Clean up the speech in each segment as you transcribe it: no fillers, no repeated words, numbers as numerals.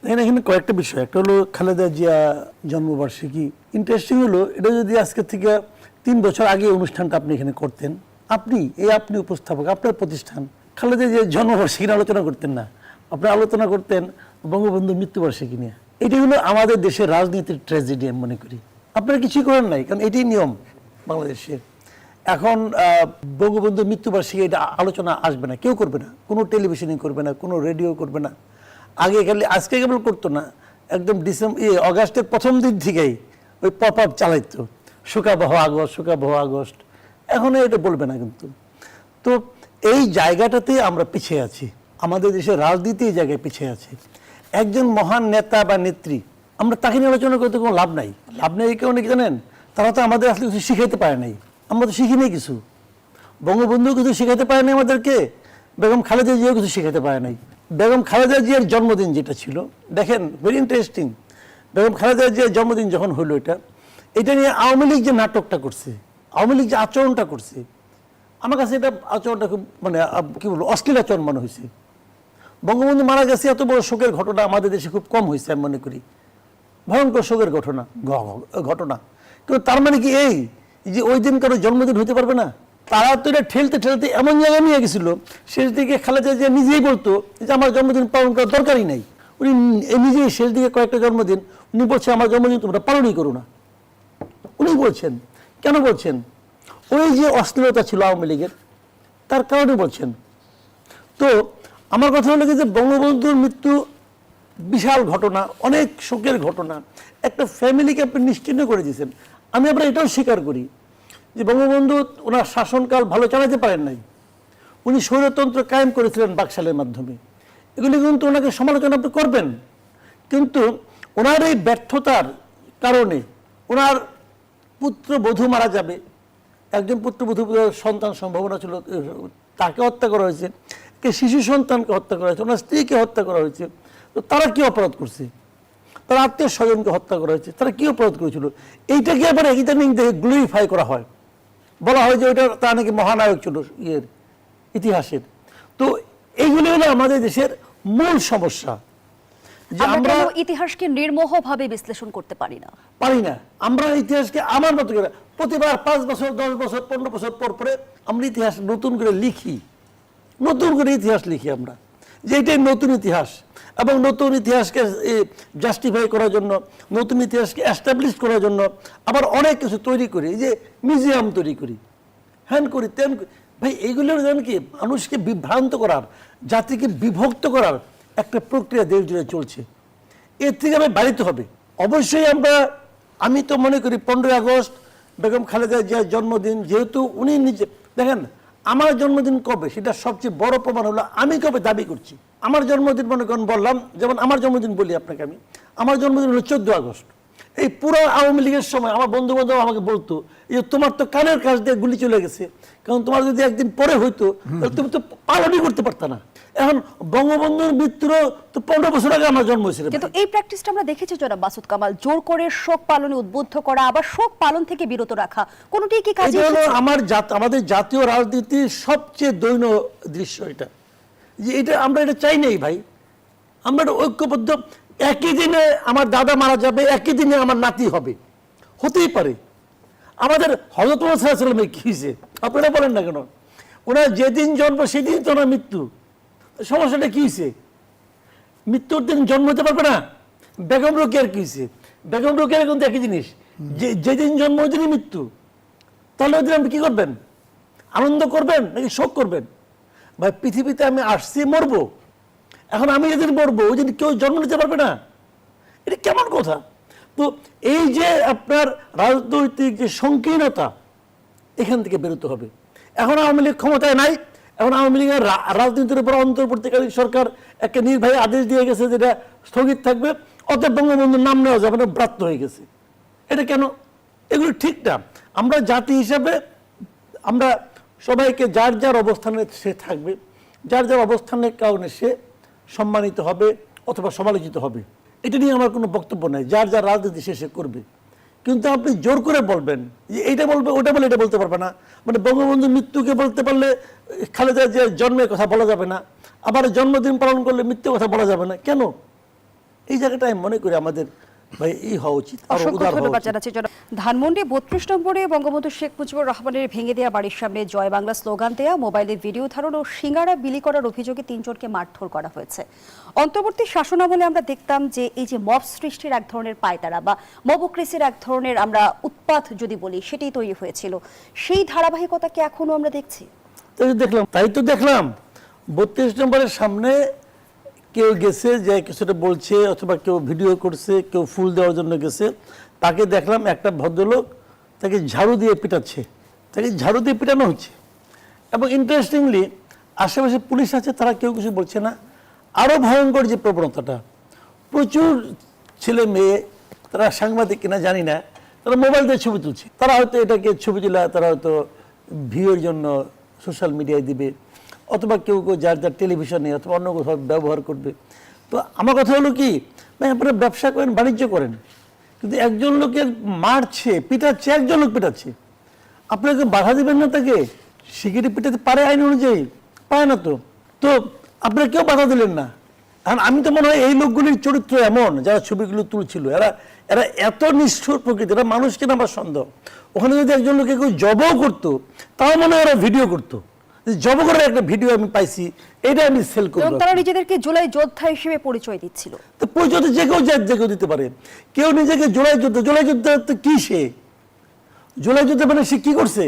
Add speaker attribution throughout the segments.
Speaker 1: দেখেন এখানে কয়েকটা বিষয়, একটা হলো খালেদা জিয়া জন্মবার্ষিকী। ইন্টারেস্টিং হলো এটা যদি আজকে থেকে 3 বছর আগে অনুষ্ঠানটা আপনি এখানে করতেন, আপনি উপস্থাপক, আপনার প্রতিষ্ঠান খালেদা জিয়ার জন্মবার্ষিকী নিয়ে আলোচনা করতেন না, আপনি আলোচনা করতেন বঙ্গবন্ধুর মৃত্যুবার্ষিকী নিয়ে। এটাই হলো আমাদের দেশের রাজনীতির ট্র্যাজেডি আমি মনে করি। আপনারা কিছুই করেন নাই, কারণ এটাই নিয়ম বাংলাদেশের। এখন বঙ্গবন্ধুর মৃত্যুবার্ষিকী এটা আলোচনা আসবে না, কেউ করবে না, কোনো টেলিভিশনই করবে না, কোনো রেডিও করবে না। আজকে কেবল করতো না, একদম অগাস্টের প্রথম দিন থেকেই ওই পপ আপ চালাইতো, শোকাবহ আগস্ট। এখন এটা বলবে না কিন্তু। তো এই জায়গাটাতে আমরা পিছিয়ে আছি, আমাদের দেশের রাজনীতি এই জায়গায় পিছিয়ে আছে। একজন মহান নেতা বা নেত্রী, আমরা তাকে নিয়ে আলোচনা করতে কোনো লাভ নাই। কেউ নাকি জানেন, তারা তো আমাদের আসলে কিছু শিখাইতে পারে নাই, আমরা তো শিখি নাই কিছু। বঙ্গবন্ধু কিছু শিখাতে পারে নাই আমাদেরকে, বেগম খালেদা জিয়াও কিছু শিখাতে পারে নাই। বেগম খালেদা জিয়ার জন্মদিন যেটা ছিল, দেখেন ভেরি ইন্টারেস্টিং, বেগম খালেদা জিয়ার জন্মদিন যখন হলো, এটা নিয়ে আওয়ামী লীগ যে নাটকটা করছে, আওয়ামী লীগ যে আচরণটা করছে, আমার কাছে এটা আচরণটা খুব কি বলবো, অশ্লীল আচরণ মনে হয়েছে। বঙ্গবন্ধু মারা গেছে, এত বড় শোকের ঘটনা আমাদের দেশে খুব কম হয়েছে আমি মনে করি, ভয়ঙ্কর শোকের ঘটনা। কিন্তু তার মানে কি এই যে ওই দিন কারো জন্মদিন হতে পারবে না? তারা তো এটা ঠেলতে ঠেলতে এমন জায়গায় নিয়ে গেছিল, শেষ দিকে খালেদা জিয়া নিজেই বলতো যে আমার জন্মদিন পালন করার দরকারই নাই। উনি নিজেই শেষ দিকে কয়েকটা জন্মদিন উনি বলছে আমার জন্মদিন তোমরা পালনই করো না। উনি বলছেন, কেন বলছেন? ওই যে অস্থিরতা ছিল আওয়ামী লীগের, তার কারণে বলছেন। তো আমার কথা হলো যে বঙ্গবন্ধুর মৃত্যু বিশাল ঘটনা, অনেক শোকের ঘটনা, একটা ফ্যামিলিকে আপনি নিশ্চিহ্ন করে দিয়েছেন। আমি আবার এটাও স্বীকার করি যে বঙ্গবন্ধু ওনার শাসনকাল ভালো চালাতে পারেন নাই, উনি স্বৈরতন্ত্র কায়েম করেছিলেন বাকশালের মাধ্যমে, এগুলি কিন্তু ওনাকে সমালোচনা আপনি করবেন। কিন্তু ওনার এই ব্যর্থতার কারণে ওনার পুত্রবধূ মারা যাবে, একজন পুত্রবধূ সন্তান সম্ভাবনা ছিল, তাকে হত্যা করা হয়েছে, শিশু সন্তানকে হত্যা করা হয়েছে, ওনার স্ত্রীকে হত্যা করা হয়েছে। তো তারা কি অপরাধ করছে? তার আত্মীয় স্বজনকে হত্যা করা হয়েছে, তারা কি অপরাধ করেছিল? এইটাকে আবার ইদানিং দেখে গ্লোরিফাই করা হয়, বলা হয় যে ওইটা তা নাকি মহানায়ক ছিল ইতিহাসের। তো এইগুলি হলো আমাদের দেশের মূল সমস্যা,
Speaker 2: যে আমরা ইতিহাসকে নির্মোহভাবে বিশ্লেষণ করতে পারি না।
Speaker 1: আমরা ইতিহাসকে আমার মতো করে প্রতিবার 5 বছর 10 বছর 15 বছর পর পরে আমরা ইতিহাস নতুন করে লিখি, আমরা যে এটাই নতুন ইতিহাস। এবং নতুন ইতিহাসকে জাস্টিফাই করার জন্য, নতুন ইতিহাসকে এস্টাবলিশ করার জন্য আবার অনেক কিছু তৈরি করি, যে মিউজিয়াম তৈরি করি, হ্যান করি তেন করি। ভাই এইগুলো জানেন কি, মানুষকে বিভ্রান্ত করার, জাতিকে বিভক্ত করার একটা প্রক্রিয়া দেশ জুড়ে চলছে। এর থেকে আমি বাড়িতে হবে। অবশ্যই আমি তো মনে করি 15 আগস্ট বেগম খালেদা জিয়ার জন্মদিন, যেহেতু উনি নিজে দেখেন আমার জন্মদিন কবে সেটা সবচেয়ে বড় প্রমাণ হলো আমি কবে দাবি করছি। আমার জন্মদিন মনে করেন বললাম, যেমন আমার জন্মদিন বলি আপনাকে, আমার জন্মদিন হলো 14 আগস্ট। এই পুরো আওয়ামী লীগের সময় আমার বন্ধু বান্ধব আমাকে বলতো যে তোমার তো কানের কাছ দিয়ে গুলি চলে গেছে, কারণ তোমার যদি একদিন পরে হইতো তাহলে তুমি তো পালনই করতে পারতা না। এখন বঙ্গবন্ধুর মৃত্যুর তো 15 বছর আগে আমার জন্ম হয়েছিল।
Speaker 2: কিন্তু এই প্র্যাকটিসটা আমরা দেখেছি জনাব মাসুদ কামাল, জোর করে শোক পালনে উদ্বুদ্ধ করা, আবার শোক পালন থেকে বিরত রাখা, কোনটি কি কাজে এসেছে?
Speaker 1: আমাদের জাতীয় রাজনীতির সবচেয়ে দৈন দৃশ্য এটা, যে আমরা এটা চাই নাই ভাই। আমরা একটা ঐক্যবদ্ধ, একই দিনে আমার দাদা মারা যাবে, একই দিনে আমার নাতি হবে, হতেই পারে। আমাদের হযরত মুহাম্মদ সাল্লাল্লাহু আলাইহি ওয়াসাল্লামের কি হয়েছে আপনারা বলেন না কেন? ওনার যেদিন জন্ম সেদিন তো ওনার মৃত্যু, সমস্যাটা কি হয়েছে? মৃত্যুর দিন জন্ম হতে পারবে না? বেগম রোকেয়ার কি হয়েছে? বেগম রোকেয়ার কিন্তু একই জিনিস, যেদিন জন্ম ওই দিনই মৃত্যু। তাহলে ওই দিন আপনি কি করবেন? আনন্দ করবেন নাকি শোক করবেন? ভাই পৃথিবীতে আমি আসছি মরবো, এখন আমি যেদিন মরবো ওই দিন কেউ জন্ম নিতে পারবে না, এটা কেমন কথা? তো এই যে আপনার রাজনৈতিক যে সংকীর্ণতা, এখান থেকে বেরোতে হবে। এখন আওয়ামী লীগ ক্ষমতায় নাই, এখন আওয়ামী লীগের রাজনীতির উপর অন্তর্বর্তীকালীন সরকার একটা নির্বাহী আদেশ দিয়ে গেছে যেটা স্থগিত থাকবে, অতএব বঙ্গবন্ধুর নাম নেওয়া যাবে না, ব্রাত্য হয়ে গেছে। এটা কেন? এগুলো ঠিক না। আমরা জাতি হিসাবে আমরা সবাইকে যার যার অবস্থানে সে থাকবে, যার যার অবস্থানের কারণে সে সম্মানিত হবে অথবা সমালোচিত হবে, এটা নিয়ে আমার কোনো বক্তব্য নাই। যার যার রাজনীতি সে করবে, কিন্তু আপনি জোর করে বলবেন যে এইটা বলবে ওটা বলে এটা বলতে পারবে না। মানে বঙ্গবন্ধুর মৃত্যুকে বলতে পারলে খালেদা জিয়ার জন্মের কথা বলা যাবে না, আবার জন্মদিন পালন করলে মৃত্যুর কথা বলা যাবে না, কেন? এই জায়গাটা আমি মনে করি আমাদের ভাই এই হওয়া উচিত, আরো
Speaker 2: অসংখ্য
Speaker 1: উদার হওয়া
Speaker 2: ধন্যবাদ
Speaker 1: উচিত।
Speaker 2: জানাচ্ছি জনাব। ধানমন্ডি 32 নম্বরে বঙ্গবন্ধু শেখ মুজিবুর রহমানের ভেঙে দেওয়া বাড়ির সামনে জয় বাংলা স্লোগান দেয়া, মোবাইলে ভিডিও ধারণ ও সিঙ্গারা বিলি করার অভিযোগে 3 জনকে মারধর করা হয়েছে। অন্তর্বর্তী শাসনামলে আমরা দেখতাম যে এই যে মব সৃষ্টির এক ধরনের পায়তারা বা মবক্রেসির এক ধরনের আমরা উৎপাত যদি বলি সেটাই তৈরি হয়েছিল, সেই ধারাবাহিকতাকে এখনো আমরা দেখছি।
Speaker 1: তাই তো দেখলাম 32 নম্বরের সামনে কেউ গেছে যে কিছুটা বলছে, অথবা কেউ ভিডিও করছে, কেউ ফুল দেওয়ার জন্য গেছে, তাকে দেখলাম একটা ভদ্রলোক তাকে ঝাড়ু দিয়ে পিটাচ্ছে, তাকে ঝাড়ু দিয়ে পিটানো হচ্ছে। এবং ইন্টারেস্টিংলি আশেপাশে পুলিশ আছে, তারা কেউ কিছু বলছে না। আরও ভয়ঙ্কর যে প্রবণতাটা, প্রচুর ছেলে মেয়ে, তারা সাংবাদিক কিনা জানি না, তারা মোবাইল দিয়ে ছবি তুলছে। তারা হয়তো এটাকে ছবি তুলে তারা হয়তো ভিউয়ের জন্য সোশ্যাল মিডিয়ায় দিবে, অথবা কেউ কেউ যার যার টেলিভিশনে অথবা অন্য কোথাও ব্যবহার করবে। তো আমার কথা হলো কি, ভাই আপনারা ব্যবসা করেন, বাণিজ্য করেন, কিন্তু একজন লোকের মারছে, পিটাচ্ছে, একজন লোক পিটাচ্ছে, আপনাকে বাধা দিবেন না? তাকে সিগারেট পিটাতে পারে আইন অনুযায়ী? পায় না তো। তো আপনারা কেউ বাধা দিলেন না। কারণ আমি তো মনে হয় এই লোকগুলির চরিত্র এমন, যারা ছবিগুলো তুলছিল, এরা এত নিষ্ঠুর প্রকৃতি, এরা মানুষ কিনা আমার সন্দেহ। ওখানে যদি একজন লোকে কেউ জবও করতো, তাও মনে হয় এরা ভিডিও করতো। জব করার একটা ভিডিও আমি পাইছি, এটা আমি সেল করব।
Speaker 2: তারা নিজেদেরকে জুলাই যোদ্ধা হিসেবে পরিচয় দিচ্ছিল।
Speaker 1: তো পরিচয় যে কেউ দিতে পারে। কেউ নিজেকে জুলাই যোদ্ধা তো কি, সে জুলাই যুদ্ধে মানে সে কি করছে?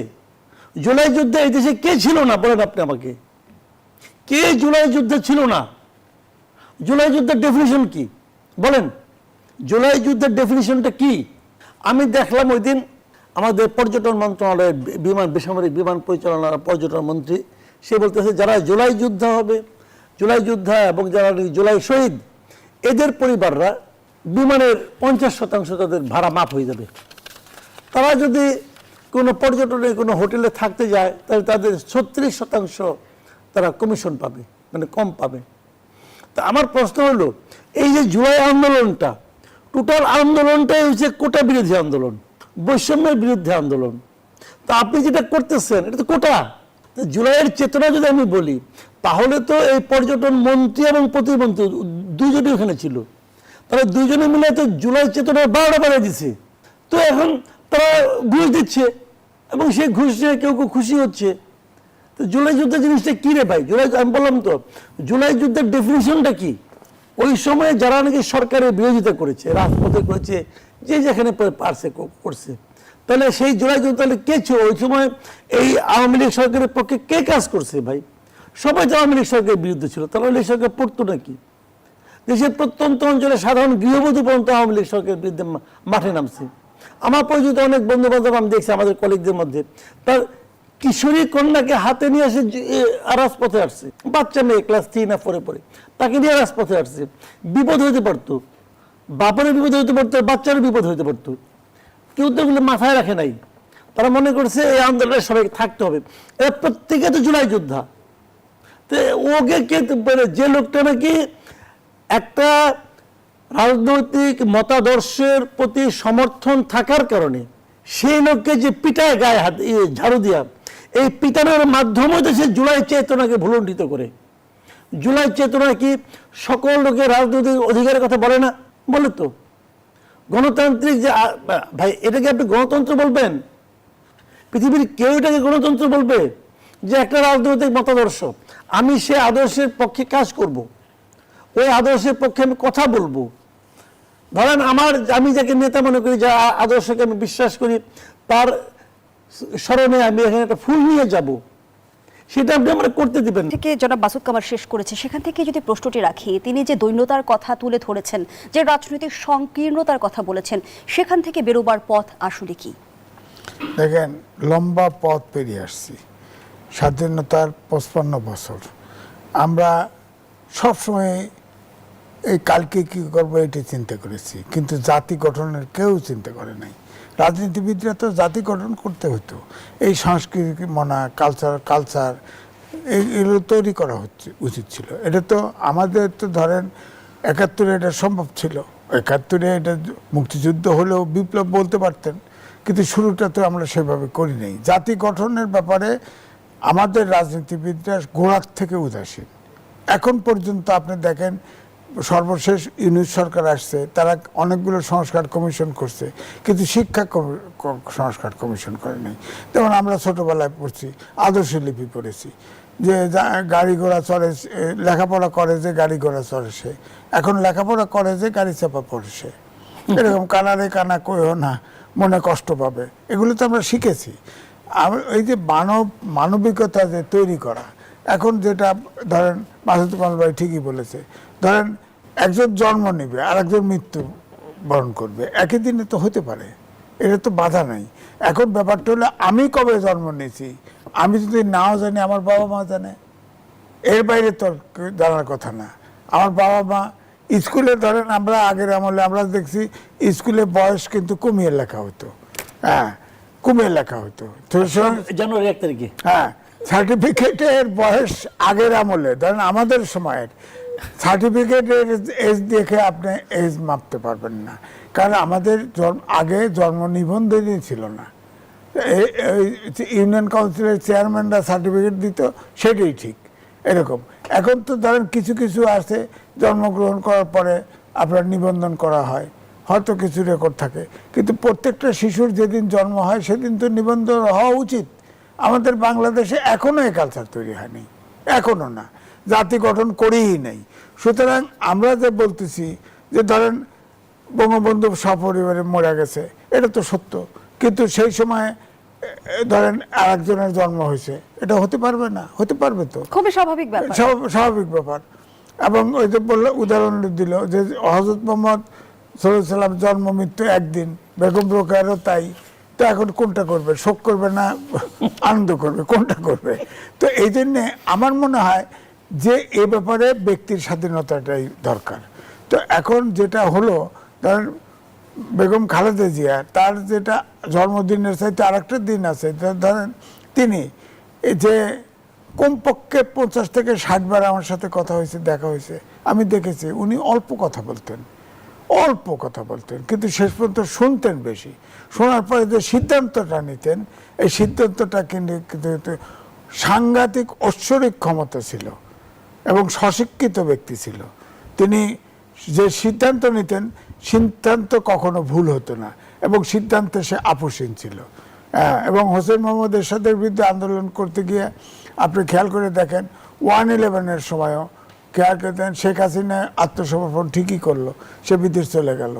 Speaker 1: জুলাই যুদ্ধে এই দেশে কে ছিল না বলেন আপনি আমাকে, কে জুলাই যুদ্ধে ছিল না? জুলাই যুদ্ধের ডেফিনিশন কি বলেন? জুলাই যুদ্ধের ডেফিনিশনটা কি? আমি দেখলাম ওই দিন আমাদের পর্যটন মন্ত্রণালয়ের বেসামরিক বিমান পরিচালনার পর্যটন মন্ত্রী, সে বলতেছে যারা জুলাই যোদ্ধা হবে, জুলাই যোদ্ধা এবং যারা জুলাই শহীদ, এদের পরিবাররা বিমানের 50% তাদের ভাড়া মাফ হয়ে যাবে। তারা যদি কোনো পর্যটনে কোনো হোটেলে থাকতে যায়, তাহলে তাদের 36% তারা কমিশন পাবে, মানে কম পাবে। তা আমার প্রশ্ন হলো, এই যে জুলাই আন্দোলনটা, টোটাল আন্দোলনটাই হচ্ছে কোটা বিরোধী আন্দোলন, বৈষম্যের বিরুদ্ধে আন্দোলন। তা আপনি যেটা করতেছেন এটা তো কোটা। জুলাইয়ের চেতনা যদি আমি বলি, তাহলে তো এই পর্যটন মন্ত্রী এবং প্রতিমন্ত্রী দুজনই ওখানে ছিল, তাহলে দুজনে মিলে তো জুলাই চেতনার 12টা বাড়িয়ে দিচ্ছে। তো এখন তারা ঘুষ দিচ্ছে এবং সেই ঘুষ নিয়ে কেউ কেউ খুশি হচ্ছে। তো জুলাই যুদ্ধের জিনিসটা কি রে ভাই? জুলাই, আমি বললাম তো, জুলাই যুদ্ধের ডেফিনিশনটা কি? ওই সময় যারা নাকি সরকারের বিরোধিতা করেছে, রাজপথে করেছে, যে যেখানে পারছে করছে, তাহলে সেই জুলাই যুদ্ধ তাহলে কে ছিল ওই সময়? এই আওয়ামী লীগ সরকারের পক্ষে কে কাজ করছে ভাই? সবাই তো আওয়ামী লীগ সরকারের বিরুদ্ধে ছিল। তাহলে এই সরকার পড়তো নাকি? দেশের প্রত্যন্ত অঞ্চলে সাধারণ গৃহবধূ পর্যন্ত আওয়ামী লীগ সরকারের বিরুদ্ধে মাঠে নামছে। আমার পরিচিত অনেক বন্ধু বান্ধব আমি দেখছি আমাদের কলিগদের মধ্যে, তার কিশোরী কন্যাকে হাতে নিয়ে এসে রাজপথে আসছে, বাচ্চা মেয়ে ক্লাস 3 না 4 পড়ে, তাকে নিয়ে রাজপথে আসছে। বিপদ হইতে পারতো, বাপের বিপদ হইতে পারতো, বাচ্চারও বিপদ হইতে পারতো। কেউ তো এগুলো মাথায় রাখে নাই। তারা মনে করছে এই আন্দোলনে সবাই থাকতে হবে। এরা প্রত্যেকে তো জুলাই যোদ্ধা। তো ওকে কে, যে লোকটা নাকি একটা রাজনৈতিক মতাদর্শের প্রতি সমর্থন থাকার কারণে সেই লোককে যে পিটায় গায়ে হাত ঝাড়ু দিয়া, এই পিটানোর মাধ্যমে তো সে জুলাই চেতনাকে ভুলুণ্ঠিত করে। জুলাই চেতনা কি সকল লোকের রাজনৈতিক অধিকারের কথা বলে না? বলে তো। গণতান্ত্রিক যে ভাই, এটাকে আপনি গণতন্ত্র বলবেন? পৃথিবীর কেউ এটাকে গণতন্ত্র বলবে? যে একটা রাজনৈতিক মতাদর্শ, আমি সে আদর্শের পক্ষে কাজ করব, ওই আদর্শের পক্ষে আমি কথা বলবো। ধরেন আমি যাকে নেতা মনে করি, যা আদর্শকে আমি বিশ্বাস করি, তার স্মরণে আমি এখানে একটা ফুল নিয়ে যাব, সেটা আপনি আমরা করতে দিবেন
Speaker 2: থেকে জনাব মাসুদ কামাল শেষ করেছে। সেখান থেকে যদি প্রশ্নটি রাখি, তিনি যে দৈন্যতার কথা তুলে ধরেছেন, যে রাজনৈতিক সংকীর্ণতার কথা বলেছেন, সেখান থেকে বেরোবার পথ আসলে কি?
Speaker 3: দেখেন, লম্বা পথ পেরিয়ে আসছি, স্বাধীনতার 55 বছর। আমরা সবসময় এই কালকে কি করবো এটা চিন্তা করেছি, কিন্তু জাতি গঠনের কেউ চিন্তা করে নাই। রাজনীতিবিদরা তো জাতি গঠন করতে হতো, এই সংস্কৃতি মনা কালচার এগুলো তৈরি করা উচিত ছিল। এটা তো আমাদের তো ধরেন 71-এ এটা সম্ভব ছিল, 71-এ এটা মুক্তিযুদ্ধ হলেও বিপ্লব বলতে পারতেন, কিন্তু শুরুটা তো আমরা সেভাবে করি নাই। জাতি গঠনের ব্যাপারে আমাদের রাজনীতিবিদরা গোড়ার থেকে উদাসীন। এখন পর্যন্ত আপনি দেখেন সর্বশেষ ইউনিট সরকার আসছে, তারা অনেকগুলো সংস্কার কমিশন করছে, কিন্তু শিক্ষা সংস্কার কমিশন করে নাই। যেমন আমরা ছোটবেলায় পড়ছি, আদর্শ লিপি পড়েছি, যে গাড়ি ঘোড়া চড়ে, লেখাপড়া করে যে গাড়ি ঘোড়া চড়ে সে, এখন লেখাপড়া করে যে গাড়ি চাপা পড়ে সে। এরকম কানারে কানা কইও না, মনে কষ্ট পাবে, এগুলো তো আমরা শিখেছি। এই যে মানবিকতা যে তৈরি করা, এখন যেটা ধরেন মাসুদ কামাল ভাই ঠিকই বলেছে, ধরেন একজন জন্ম নেবে আর একজন মৃত্যু বরণ করবে, একই দিনে তো হতে পারে, এটা তো বাধা নাই। এখন ব্যাপারটা হলো আমি কবে জন্ম নিয়েছি, আমি যদি নাও জানি, আমার বাবা মা জানে, এর বাইরে তো জানার কথা না। আমার বাবা মা স্কুলে, ধরেন আমরা আগের আমলে আমরা দেখছি স্কুলে বয়স কিন্তু কমিয়ে লেখা হতো, হ্যাঁ কমিয়ে লেখা হতো,
Speaker 1: জানুয়ারি 1 তারিখে,
Speaker 3: হ্যাঁ সার্টিফিকেটের বয়স আগের আমলে, ধরেন আমাদের সময়ের সার্টিফিকেটের এজ দেখে আপনি এজ মাপতে পারবেন না, কারণ আমাদের আগে জন্ম নিবন্ধনই ছিল না। ইউনিয়ন কাউন্সিলের চেয়ারম্যানরা সার্টিফিকেট দিত, সেটাই ঠিক। এরকম এখন তো ধরেন কিছু কিছু আছে, জন্মগ্রহণ করার পরে আপনার নিবন্ধন করা হয়, হয়তো কিছু রেকর্ড থাকে, কিন্তু প্রত্যেকটা শিশুর যেদিন জন্ম হয় সেদিন তো নিবন্ধন হওয়া উচিত। আমাদের বাংলাদেশে এখনো এই কালচার তৈরি হয়নি, এখনো না, জাতি গঠন করেই নেই। সুতরাং আমরা যে বলতেছি যে ধরেন বঙ্গবন্ধু সপরিবারে মারা গেছে, এটা তো সত্য, কিন্তু সেই সময় ধরেন আর একজনের জন্ম হয়েছে, এটা হতে পারবে না? হতে পারবে তো,
Speaker 2: খুবই স্বাভাবিক ব্যাপার,
Speaker 3: স্বাভাবিক ব্যাপার। এবং ওই যে বললো, উদাহরণ দিল যে হযরত মুহাম্মদ সাল্লাল্লাহু আলাইহি ওয়াসাল্লাম জন্ম মৃত্যু একদিন, বেগম রোকেয়ারও তাই। তো এখন কোনটা করবে, শোক করবে না আনন্দ করবে, কোনটা করবে? তো এই জন্যে আমার মনে হয় যে এ ব্যাপারে ব্যক্তির স্বাধীনতাটাই দরকার। তো এখন যেটা হলো, ধরেন বেগম খালেদা জিয়া, তার যেটা জন্মদিনের চাইতে আরেকটা দিন আছে, ধরেন তিনি যে কমপক্ষে 50 থেকে 60 বার আমার সাথে কথা হয়েছে, দেখা হয়েছে, আমি দেখেছি। উনি অল্প কথা বলতেন, অল্প কথা বলতেন, কিন্তু শেষ পর্যন্ত শুনতেন বেশি। শোনার পরে যে সিদ্ধান্তটা নিতেন, এই সিদ্ধান্তটা কিন্তু সাংঘাতিক ঐশ্বরিক ক্ষমতা ছিল এবং স্বশিক্ষিত ব্যক্তি ছিল। তিনি যে সিদ্ধান্ত নিতেন, সিদ্ধান্ত কখনো ভুল হতো না এবং সিদ্ধান্তে সে আপোষহীন ছিল। এবং হোসেন মোহাম্মদ এরশাদের বিরুদ্ধে আন্দোলন করতে গিয়ে আপনি খেয়াল করে দেখেন, 1/11-এর সময়ও খেয়াল করতেন, শেখ হাসিনা আত্মসমর্পণ ঠিকই করলো, সে বিদেশ চলে গেল,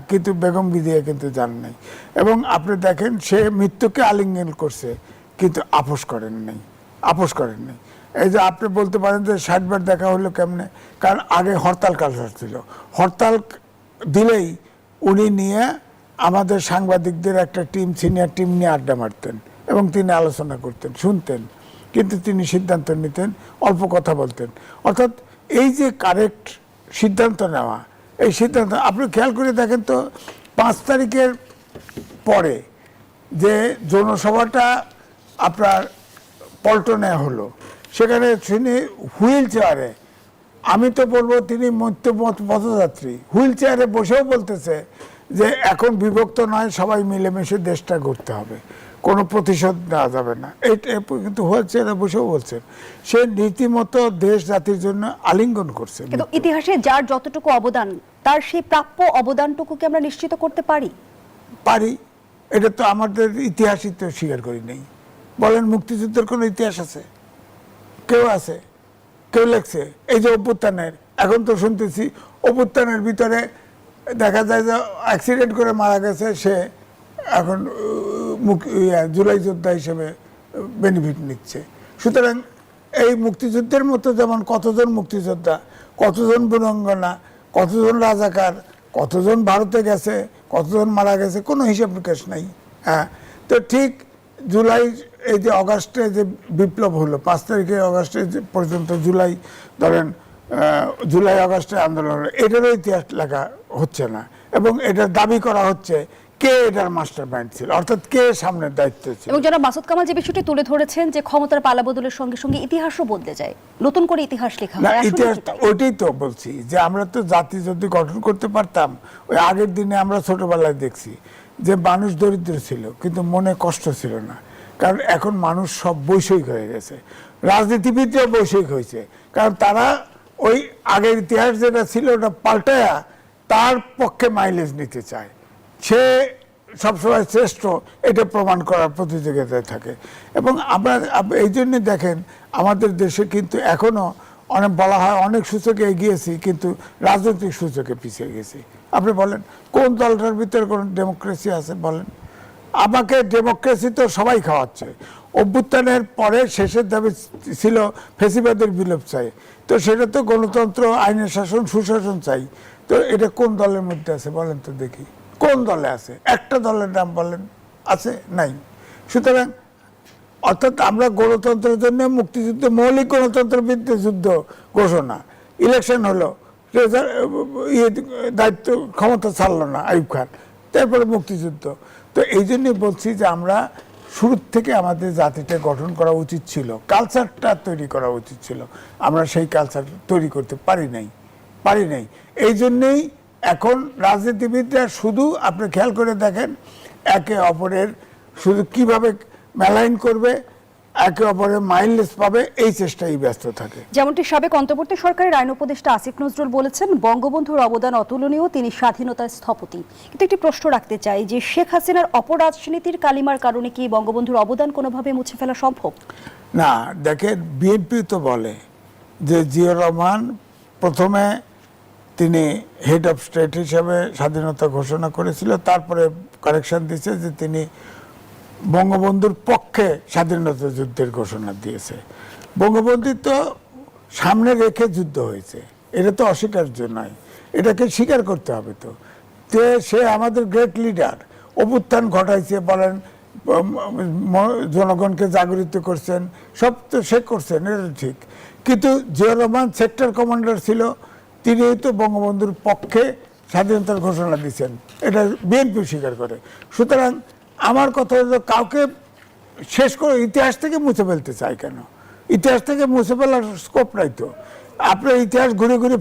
Speaker 3: কিন্তু বেগম বিদিয়া কিন্তু জান নাই। এবং আপনি দেখেন সে মৃত্যুকে আলিঙ্গন করছে, কিন্তু আপোষ করেন নাই, আপোষ করেন নাই। এই যে আপনি বলতে পারেন যে 60 বার দেখা হলো কেমনে, কারণ আগে হরতাল কালচার ছিল, হরতাল দিলেই উনি নিয়ে আমাদের সাংবাদিকদের একটা টিম, সিনিয়র টিম নিয়ে আড্ডা মারতেন এবং তিনি আলোচনা করতেন, শুনতেন, কিন্তু তিনি সিদ্ধান্ত নিতেন, অল্প কথা বলতেন। অর্থাৎ এই যে কারেক্ট সিদ্ধান্ত নেওয়া, এই সিদ্ধান্ত আপনি খেয়াল করে দেখেন তো, 5 তারিখের পরে যে জনসভাটা আপনার পল্টনে হলো, সেখানে তিনি হুইল চেয়ারে, আমি তো বলবো তিনি পথযাত্রী, হুইল চেয়ারে বসেও বলতেছে যে এখন বিভক্ত নয়, সবাই মিলেমিশে দেশটা গড়তে হবে, কোনো প্রতিশোধ নেওয়া যাবে না। এইটা কিন্তু হুইল চেয়ারে বসেও বলছেন, সে রীতিমতো দেশ জাতির জন্য আলিঙ্গন করছে।
Speaker 2: কিন্তু ইতিহাসে যার যতটুকু অবদান, তার সেই প্রাপ্য অবদানটুকুকে আমরা নিশ্চিত করতে পারি?
Speaker 3: পারি, এটা তো আমাদের ইতিহাসই তো স্বীকার করি নেই। বলেন মুক্তিযুদ্ধের কোনো ইতিহাস আছে? কেউ আছে? কেউ লেখছে? এই যে অভ্যুত্থানের, এখন তো শুনতেছি অভ্যুত্থানের ভিতরে দেখা যায় যে অ্যাক্সিডেন্ট করে মারা গেছে, সে এখন জুলাই যোদ্ধা হিসেবে বেনিফিট নিচ্ছে। সুতরাং এই মুক্তিযুদ্ধের মতো যেমন কতজন মুক্তিযোদ্ধা, কতজন বীরাঙ্গনা, কতজন রাজাকার, কতজন ভারতে গেছে, কতজন মারা গেছে, কোনো হিসাব নিকাশ নাই। হ্যাঁ, তো ঠিক জুলাই, এই যে অগাস্টে যে বিপ্লব হলো, 5 তারিখে অগাস্টে পর্যন্ত জুলাই, ধরেন জুলাই আগস্টে আন্দোলন হলো, এটারও ইতিহাস লেখা হচ্ছে না। এবং এটার দাবি করা হচ্ছে কে এটার মাস্টার মাইন্ড ছিল, অর্থাৎ কে সামনের দায়িত্ব ছিল।
Speaker 2: এবং যারা মাসুদ কামাল যে বিষয়টি তুলে ধরেছেন যে ক্ষমতার পালাবদলের সঙ্গে সঙ্গে ইতিহাসও বদলে যায়, নতুন করে ইতিহাস লেখা হয়, আসলে
Speaker 3: ইতিহাস
Speaker 2: কি তাই?
Speaker 3: ওইটাই তো বলছি যে আমরা তো জাতি যদি গঠন করতে পারতাম, ওই আগের দিনে আমরা ছোটবেলায় দেখছি যে মানুষ দরিদ্র ছিল কিন্তু মনে কষ্ট ছিল না, কারণ এখন মানুষ সব বৈষয়িক হয়ে গেছে, রাজনীতিবিদরাও বৈষয়িক হয়েছে, কারণ তারা ওই আগের ইতিহাস যেটা ছিল ওটা পাল্টায়া তার পক্ষে মাইলেজ নিতে চায়, সে সবসময় শ্রেষ্ঠ এটা প্রমাণ করার প্রতিযোগিতায় থাকে। এবং আমরা এই জন্য দেখেন আমাদের দেশে কিন্তু এখনো অনেক বলা হয় অনেক সূচকে এগিয়েছি, কিন্তু রাজনৈতিক সূচকে পিছিয়ে গেছি। আপনি বলেন কোন দলটার ভিতরে কোন ডেমোক্রেসি আছে বলেন? আমাকে ডেমোক্রেসি তো সবাই খাওয়াচ্ছে। অভ্যুত্থানের পরে শেষের দাবি ছিল ফ্যাসিবাদের বিলোপ চাই, তো সেটা তো গণতন্ত্র, আইনের শাসন, সুশাসন চাই। তো এটা কোন দলের মধ্যে আছে বলেন তো দেখি, কোন দলে আছে? একটা দলের নাম বলেন আছে? নাই। সুতরাং অর্থাৎ আমরা গণতন্ত্রের জন্য মুক্তিযুদ্ধ, মৌলিক গণতন্ত্রের বিরুদ্ধে যুদ্ধ ঘোষণা, ইলেকশন হলো, দায়িত্ব ক্ষমতা ছাড়লো না আইয়ুব খান, তারপরে মুক্তিযুদ্ধ। তো এই জন্যই বলছি যে আমরা শুরুর থেকে আমাদের জাতিটা গঠন করা উচিত ছিল, কালচারটা তৈরি করা উচিত ছিল। আমরা সেই কালচার তৈরি করতে পারি নাই। এই জন্যেই এখন রাজনীতিবিদরা শুধু আপনি খেয়াল করে দেখেন একে অপরের শুধু কিভাবে মেলাইন করবে, একে অপরের মাইলেজ পাবে, এই চেষ্টায় ব্যস্ত থাকে।
Speaker 2: যেমনটি সাবেক অন্তর্বর্তী সরকারের আইন উপদেষ্টা আসিফ নজরুল বলেছেন, বঙ্গবন্ধুর অবদান অতুলনীয়, তিনি স্বাধীনতার স্থপতি। কিন্তু একটি প্রশ্ন রাখতে চাই যে শেখ হাসিনার অপরাজনীতির কালিমার কারণে কি বঙ্গবন্ধুর অবদান কোনোভাবে মুছে ফেলা সম্ভব?
Speaker 3: না, দেখেন বিএনপি তো বলে যে জিয়াউর রহমান প্রথমে তিনি হেড অফ স্টেট হিসেবে স্বাধীনতা ঘোষণা করেছিল, তারপরে কারেকশন দিয়েছে যে তিনি বঙ্গবন্ধুর পক্ষে স্বাধীনতা যুদ্ধের ঘোষণা দিয়েছে। বঙ্গবন্ধু তো সামনে রেখে যুদ্ধ হয়েছে, এটা তো অস্বীকার্য নয়, এটাকে স্বীকার করতে হবে। তো যে সে আমাদের গ্রেট লিডার, অভ্যুত্থান ঘটাইছে বলেন, জনগণকে জাগরিত করছেন, সব তো সে করছেন, এটা ঠিক। কিন্তু জিয়াউর রহমান সেক্টর কমান্ডার ছিল, তিনি তো বঙ্গবন্ধুর পক্ষে স্বাধীনতার ঘোষণা দিয়েছেন, এটা বিএনপি স্বীকার করে। সুতরাং আমার কথা হলো কাউকে শেষ করে ইতিহাস থেকে মুছে ফেলতে চাই কেন? ইতিহাস থেকে মুছে ফেলার স্কোপ নাই তো। আপনার ইতিহাস ঘুরে ঘুরে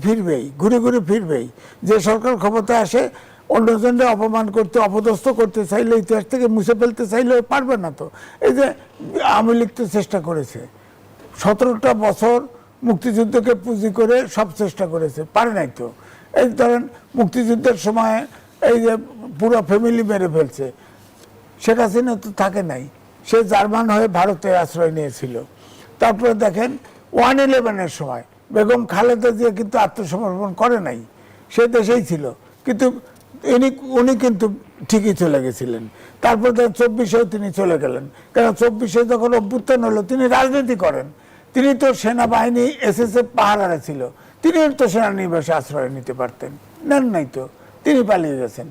Speaker 3: ফিরবেই। যে সরকার ক্ষমতায় আসে অন্যজনকে অপমান করতে, অপদস্থ করতে চাইলে, ইতিহাস থেকে মুছে ফেলতে চাইলে পারবে না তো। এই যে আওয়ামী লীগ তো চেষ্টা করেছে, 17টা বছর মুক্তিযুদ্ধকে পুঁজি করে সব চেষ্টা করেছে, পারে নাই তো। এই ধরেন মুক্তিযুদ্ধের সময় এই যে পুরো ফ্যামিলি মেরে ফেলছে, শেখ হাসিনা তো থাকে নাই, সে জার্মান হয়ে ভারতে আশ্রয় নিয়েছিল। তারপরে দেখেন 1/11-এর সময় বেগম খালেদা জিয়া কিন্তু আত্মসমর্পণ করে নাই, সে দেশেই ছিল, কিন্তু উনি কিন্তু ঠিকই চলে গেছিলেন। তারপর 24-এও তিনি চলে গেলেন, কারণ 24-এ যখন অভ্যুত্থান হলো তিনি রাজনীতি করেন, তিনি তো সেনাবাহিনী এসএসএফ পাহারারে ছিল, তিনি তো সেনানিবাসে আশ্রয় নিতে পারতেন, নেন নাই তো, তিনি পালিয়ে গেছেন।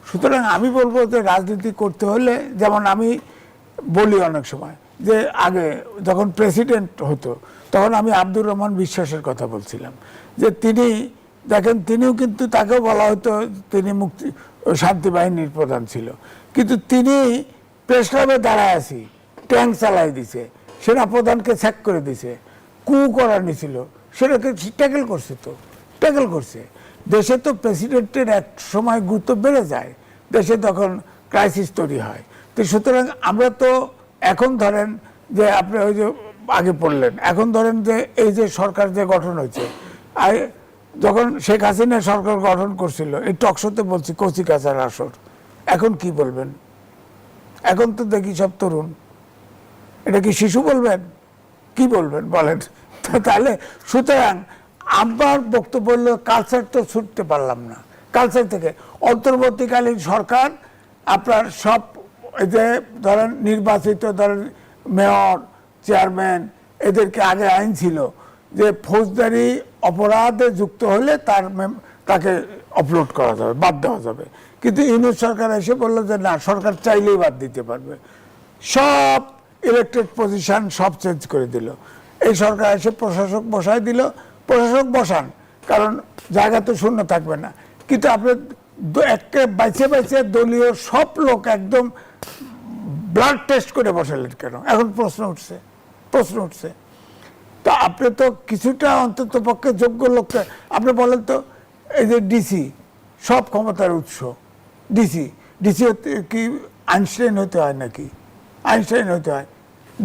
Speaker 3: সুতরাং আমি বলবো যে রাজনীতি করতে হলে, যেমন আমি বলি অনেক সময় যে আগে যখন প্রেসিডেন্ট হতো তখন আমি আব্দুর রহমান বিশ্বাসের কথা বলছিলাম, যে তিনি দেখেন তিনিও কিন্তু তাকেও বলা হতো তিনি শান্তি বাহিনীর প্রধান ছিল, কিন্তু তিনি প্রেস ক্লাবে দাঁড়ায় আছি, ট্যাঙ্ক চালাই দিছে, সেনা প্রধানকে স্যাক করে দিছে, কু করা নিছিল, সেটাকে ট্যাকেল করছে। দেশে তো প্রেসিডেন্টের এক সময় গুরুত্ব বেড়ে যায়, দেশে তখন ক্রাইসিস তৈরি হয়। তো সুতরাং আমরা তো এখন ধরেন যে আপনি ওই যে আগে পড়লেন, এখন ধরেন যে এই যে সরকার যে গঠন হয়েছে, আর যখন শেখ হাসিনা সরকার গঠন করছিল এই টকশোতে বলছি কচি কাচার আসর, এখন কি বলবেন? এখন তো দেখি সব তরুণ, এটা কি শিশু বলবেন? কি বলবেন বলেন? তাহলে সুতরাং আমার বক্তব্য হলো কালচার তো ছুটতে পারলাম না, কালচার থেকে অন্তর্বর্তীকালীন সরকার আপনার সব যে ধরেন নির্বাচিত ধরেন মেয়র, চেয়ারম্যান, এদেরকে আগে আইন ছিল যে ফৌজদারি অপরাধে যুক্ত হলে তাকে অপলোড করা যাবে, বাদ দেওয়া যাবে। কিন্তু ইউনিট সরকার এসে বললো যে না, সরকার চাইলেই বাদ দিতে পারবে, সব ইলেকটেড পজিশন সব চেঞ্জ করে দিল। এই সরকার এসে প্রশাসক বসায় দিল, প্রশাসক বসান, কারণ জায়গা তো শূন্য থাকবে না। কিন্তু আপনি একটা বাইছে দলীয় সব লোক একদম ব্লাড টেস্ট করে বসালেন কেন? এখন প্রশ্ন উঠছে। তো আপনি তো কিছুটা অন্তত পক্ষে যোগ্য লোককে আপনি বলেন তো, এই যে ডিসি সব ক্ষমতার উৎস, ডিসি কি আইনস্টাইন হতে হয় নাকি? আইনস্টাইন হতে হয়?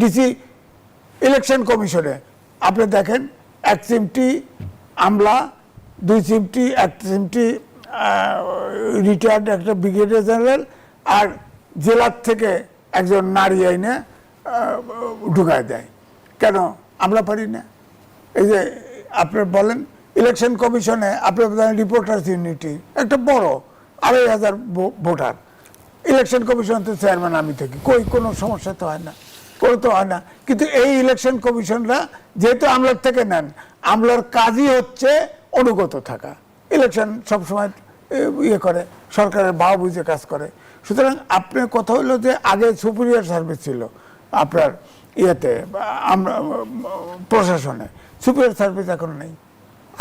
Speaker 3: ডিসি ইলেকশন কমিশনে আপনি দেখেন এক চিমটি আমলা 2 চিমটি 1 চিমটি রিটায়ার্ড একটা ব্রিগেডিয়ার জেনারেল আর জেলার থেকে একজন নারী আইনে ঢুকায় দেয়। কেন আমরা পারি না? এই যে আপনার বলেন ইলেকশন কমিশনে আপনার রিপোর্টার্স ইউনিটি একটা বড় 2,500 ভোটার, ইলেকশন কমিশন তো চেয়ারম্যান আমি থাকি, কোনো সমস্যা তো হয় না, কোনো তো হয় না। কিন্তু এই ইলেকশন কমিশনরা যেহেতু আমলার থেকে নেন, আমলার কাজই হচ্ছে অনুগত থাকা, ইলেকশন সবসময় ইয়ে করে, সরকারের ভাও বুঝে কাজ করে। সুতরাং আপনার কথা হলো যে আগে সুপিরিয়র সার্ভিস ছিল আপনার ইয়েতে আমরা প্রশাসনে, সুপিরিয়র সার্ভিস এখন নেই।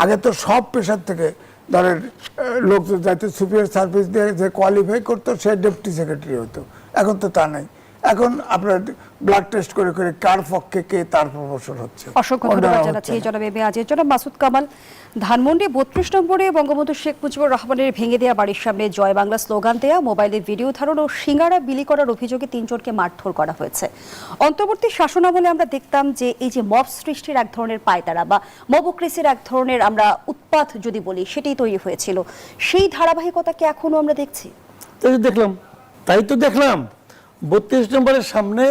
Speaker 3: আগে তো সব পেশার থেকে ধরেন লোক যাতে সুপিরিয়র সার্ভিস দিয়ে যে কোয়ালিফাই করতো সে ডেপুটি সেক্রেটারি হতো, এখন তো তা নেই। এখন আপনার ব্লাড টেস্ট করে করে কার পক্ষে কে তার প্রমোশন হচ্ছে।
Speaker 2: অসংখ্য ধন্যবাদ জানাচ্ছি জনাব এম এ আজিজ। জনাব মাসুদ কামাল, ধানমন্ডি 32 নম্বরে বঙ্গবন্ধু শেখ মুজিবুর রহমানের ভেঙে দেওয়া বাড়ির সামনে জয় বাংলা স্লোগান দেয়া, মোবাইলে ভিডিও ধারণ ও সিঙ্গারা বিলি করার অভিযোগে 3 জনকে মারধর করা হয়েছে। অন্তর্বর্তী শাসনামলে আমরা দেখতাম যে এই যে মব সৃষ্টির এক ধরনের পায়তারা বা মবক্রেসির এক ধরনের আমরা উৎপাত যদি বলি সেটাই তৈরি হয়েছিল, সেই ধারাবাহিকতাকে এখনো আমরা দেখছি।
Speaker 1: তাই তো দেখলাম 32 নম্বরের সামনে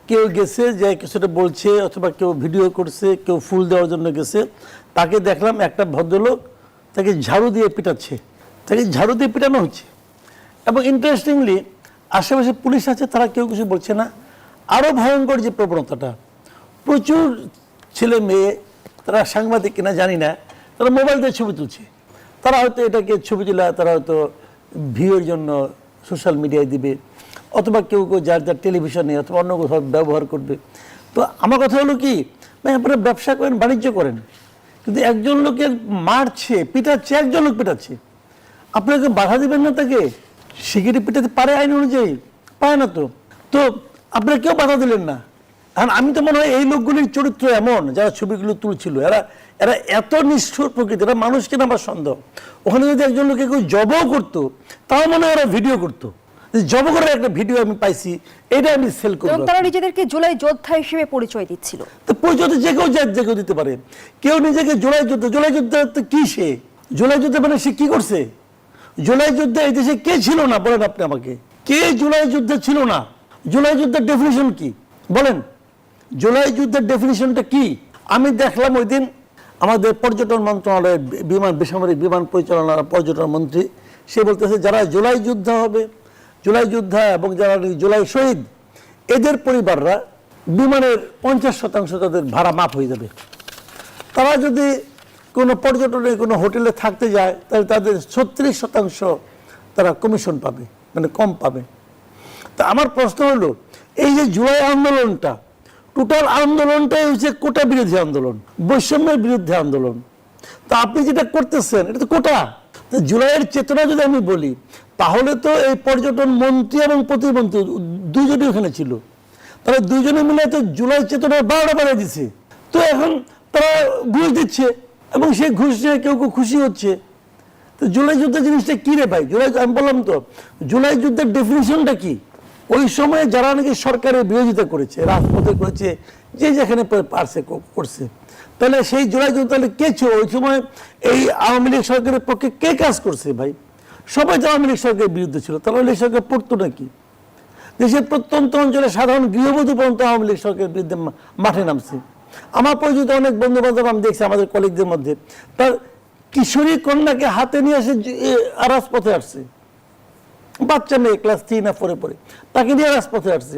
Speaker 1: কেউ গেছে যে কিছুটা বলছে, অথবা কেউ ভিডিও করছে, কেউ ফুল দেওয়ার জন্য গেছে, তাকে দেখলাম একটা ভদ্রলোক তাকে ঝাড়ু দিয়ে পিটাচ্ছে, তাকে ঝাড়ু দিয়ে পিটানো হচ্ছে। এবং ইন্টারেস্টিংলি আশেপাশে পুলিশ আছে, তারা কেউ কিছু বলছে না। আরও ভয়ঙ্কর যে প্রবণতাটা, প্রচুর ছেলে মেয়ে, তারা সাংবাদিক কিনা জানি না, তারা মোবাইল দিয়ে ছবি তুলছে। তারা হয়তো এটাকে ছবি তোলা, তারা হয়তো ভিউয়ের জন্য সোশ্যাল মিডিয়ায় দিবে, অথবা কেউ কেউ যার যার টেলিভিশনে অথবা অন্য কোথাও ব্যবহার করবে। তো আমার কথা হলো কি, আপনারা ব্যবসা করেন, বাণিজ্য করেন, কিন্তু একজন লোকের মারছে, পিটাচ্ছে, একজন লোক পিটাচ্ছে, আপনাকে বাধা দিবেন না? তাকে শিগগিরই পিটাতে পারে আইন অনুযায়ী? পায় না তো। তো আপনারা কেউ বাধা দিলেন না। এখন আমি তো মনে হয় এই লোকগুলির চরিত্র এমন, যারা ছবিগুলো তুলছিল, এরা এত নিষ্ঠুর প্রকৃতি, এরা মানুষ কিনা আমার সন্দেহ। ওখানে যদি একজন লোকে কেউ জবও করতো, তাও মনে হয় ওরা ভিডিও করতো। জব করার একটা ভিডিও আমি পাইছি, এটা আমি সেল করব।
Speaker 2: এবং তারা নিজেদেরকে জুলাই যোদ্ধা হিসেবে পরিচয় দিচ্ছিল।
Speaker 1: তো পরিচয় যে কেউ দিতে পারে। কেউ নিজেকে জুলাই যোদ্ধা তো কি, সে জুলাই যোদ্ধা মানে সে কি করছে? জুলাই যোদ্ধা এই দেশে কে ছিল না বলেন আপনি আমাকে? কে জুলাই যুদ্ধে ছিল না? জুলাই যুদ্ধের ডেফিনিশন কি বলেন? জুলাই যুদ্ধের ডেফিনিশনটা কি? আমি দেখলাম ওই দিন আমাদের পর্যটন মন্ত্রণালয়ের বেসামরিক বিমান পরিচালনার পর্যটন মন্ত্রী, সে বলতেছে যারা জুলাই যোদ্ধা হবে, জুলাই যোদ্ধা এবং যারা জুলাই শহীদ, এদের পরিবাররা বিমানের 50% তাদের ভাড়া মাফ হয়ে যাবে। তারা যদি কোনো পর্যটনে কোনো হোটেলে থাকতে যায়, তাহলে তাদের 36% তারা কমিশন পাবে, মানে কম পাবে। তা আমার প্রশ্ন হলো, এই যে জুলাই আন্দোলনটা, টোটাল আন্দোলনটাই হচ্ছে কোটা বিরোধী আন্দোলন, বৈষম্যের বিরুদ্ধে আন্দোলন। তা আপনি যেটা করতেছেন এটা তো কোটা। তো জুলাইয়ের চেতনা যদি আমি বলি, তাহলে তো এই পর্যটন মন্ত্রী এবং প্রতিমন্ত্রী দুজনই ওখানে ছিল, তারা দুজনে মিলে তো জুলাই চেতনার 12টা বাড়িয়ে দিচ্ছে। তো এখন তারা ঘুষ দিচ্ছে এবং সেই ঘুষ নিয়ে কেউ কেউ খুশি হচ্ছে। তো জুলাই যুদ্ধের জিনিসটা কি রে ভাই? আমি বললাম তো, জুলাই যুদ্ধের ডেফিনিশনটা কি? ওই সময় যারা নাকি সরকারের বিরোধিতা করেছে, রাজপথে করেছে, যে যেখানে পারছে করছে, তাহলে সেই জুলাই যুদ্ধ তাহলে কে ছিল ওই সময়? এই আওয়ামী লীগ সরকারের পক্ষে কে কাজ করছে ভাই? সবাই তো আওয়ামী লীগ সরকারের বিরুদ্ধে ছিল। তাহলে আওয়ামী লীগ সরকার পড়তো নাকি? দেশের প্রত্যন্ত অঞ্চলে সাধারণ গৃহবধূ পর্যন্ত আওয়ামী লীগ সরকারের বিরুদ্ধে মাঠে নামছে। আমার পরিচিত অনেক বন্ধু বান্ধব আমি দেখছি, আমাদের কলিগদের মধ্যে, তার কিশোরী কন্যাকে হাতে নিয়ে এসে রাজপথে আসছে, বাচ্চা মেয়ে ক্লাস 3 না 4 পড়ে, তাকে নিয়ে রাজপথে আসছে।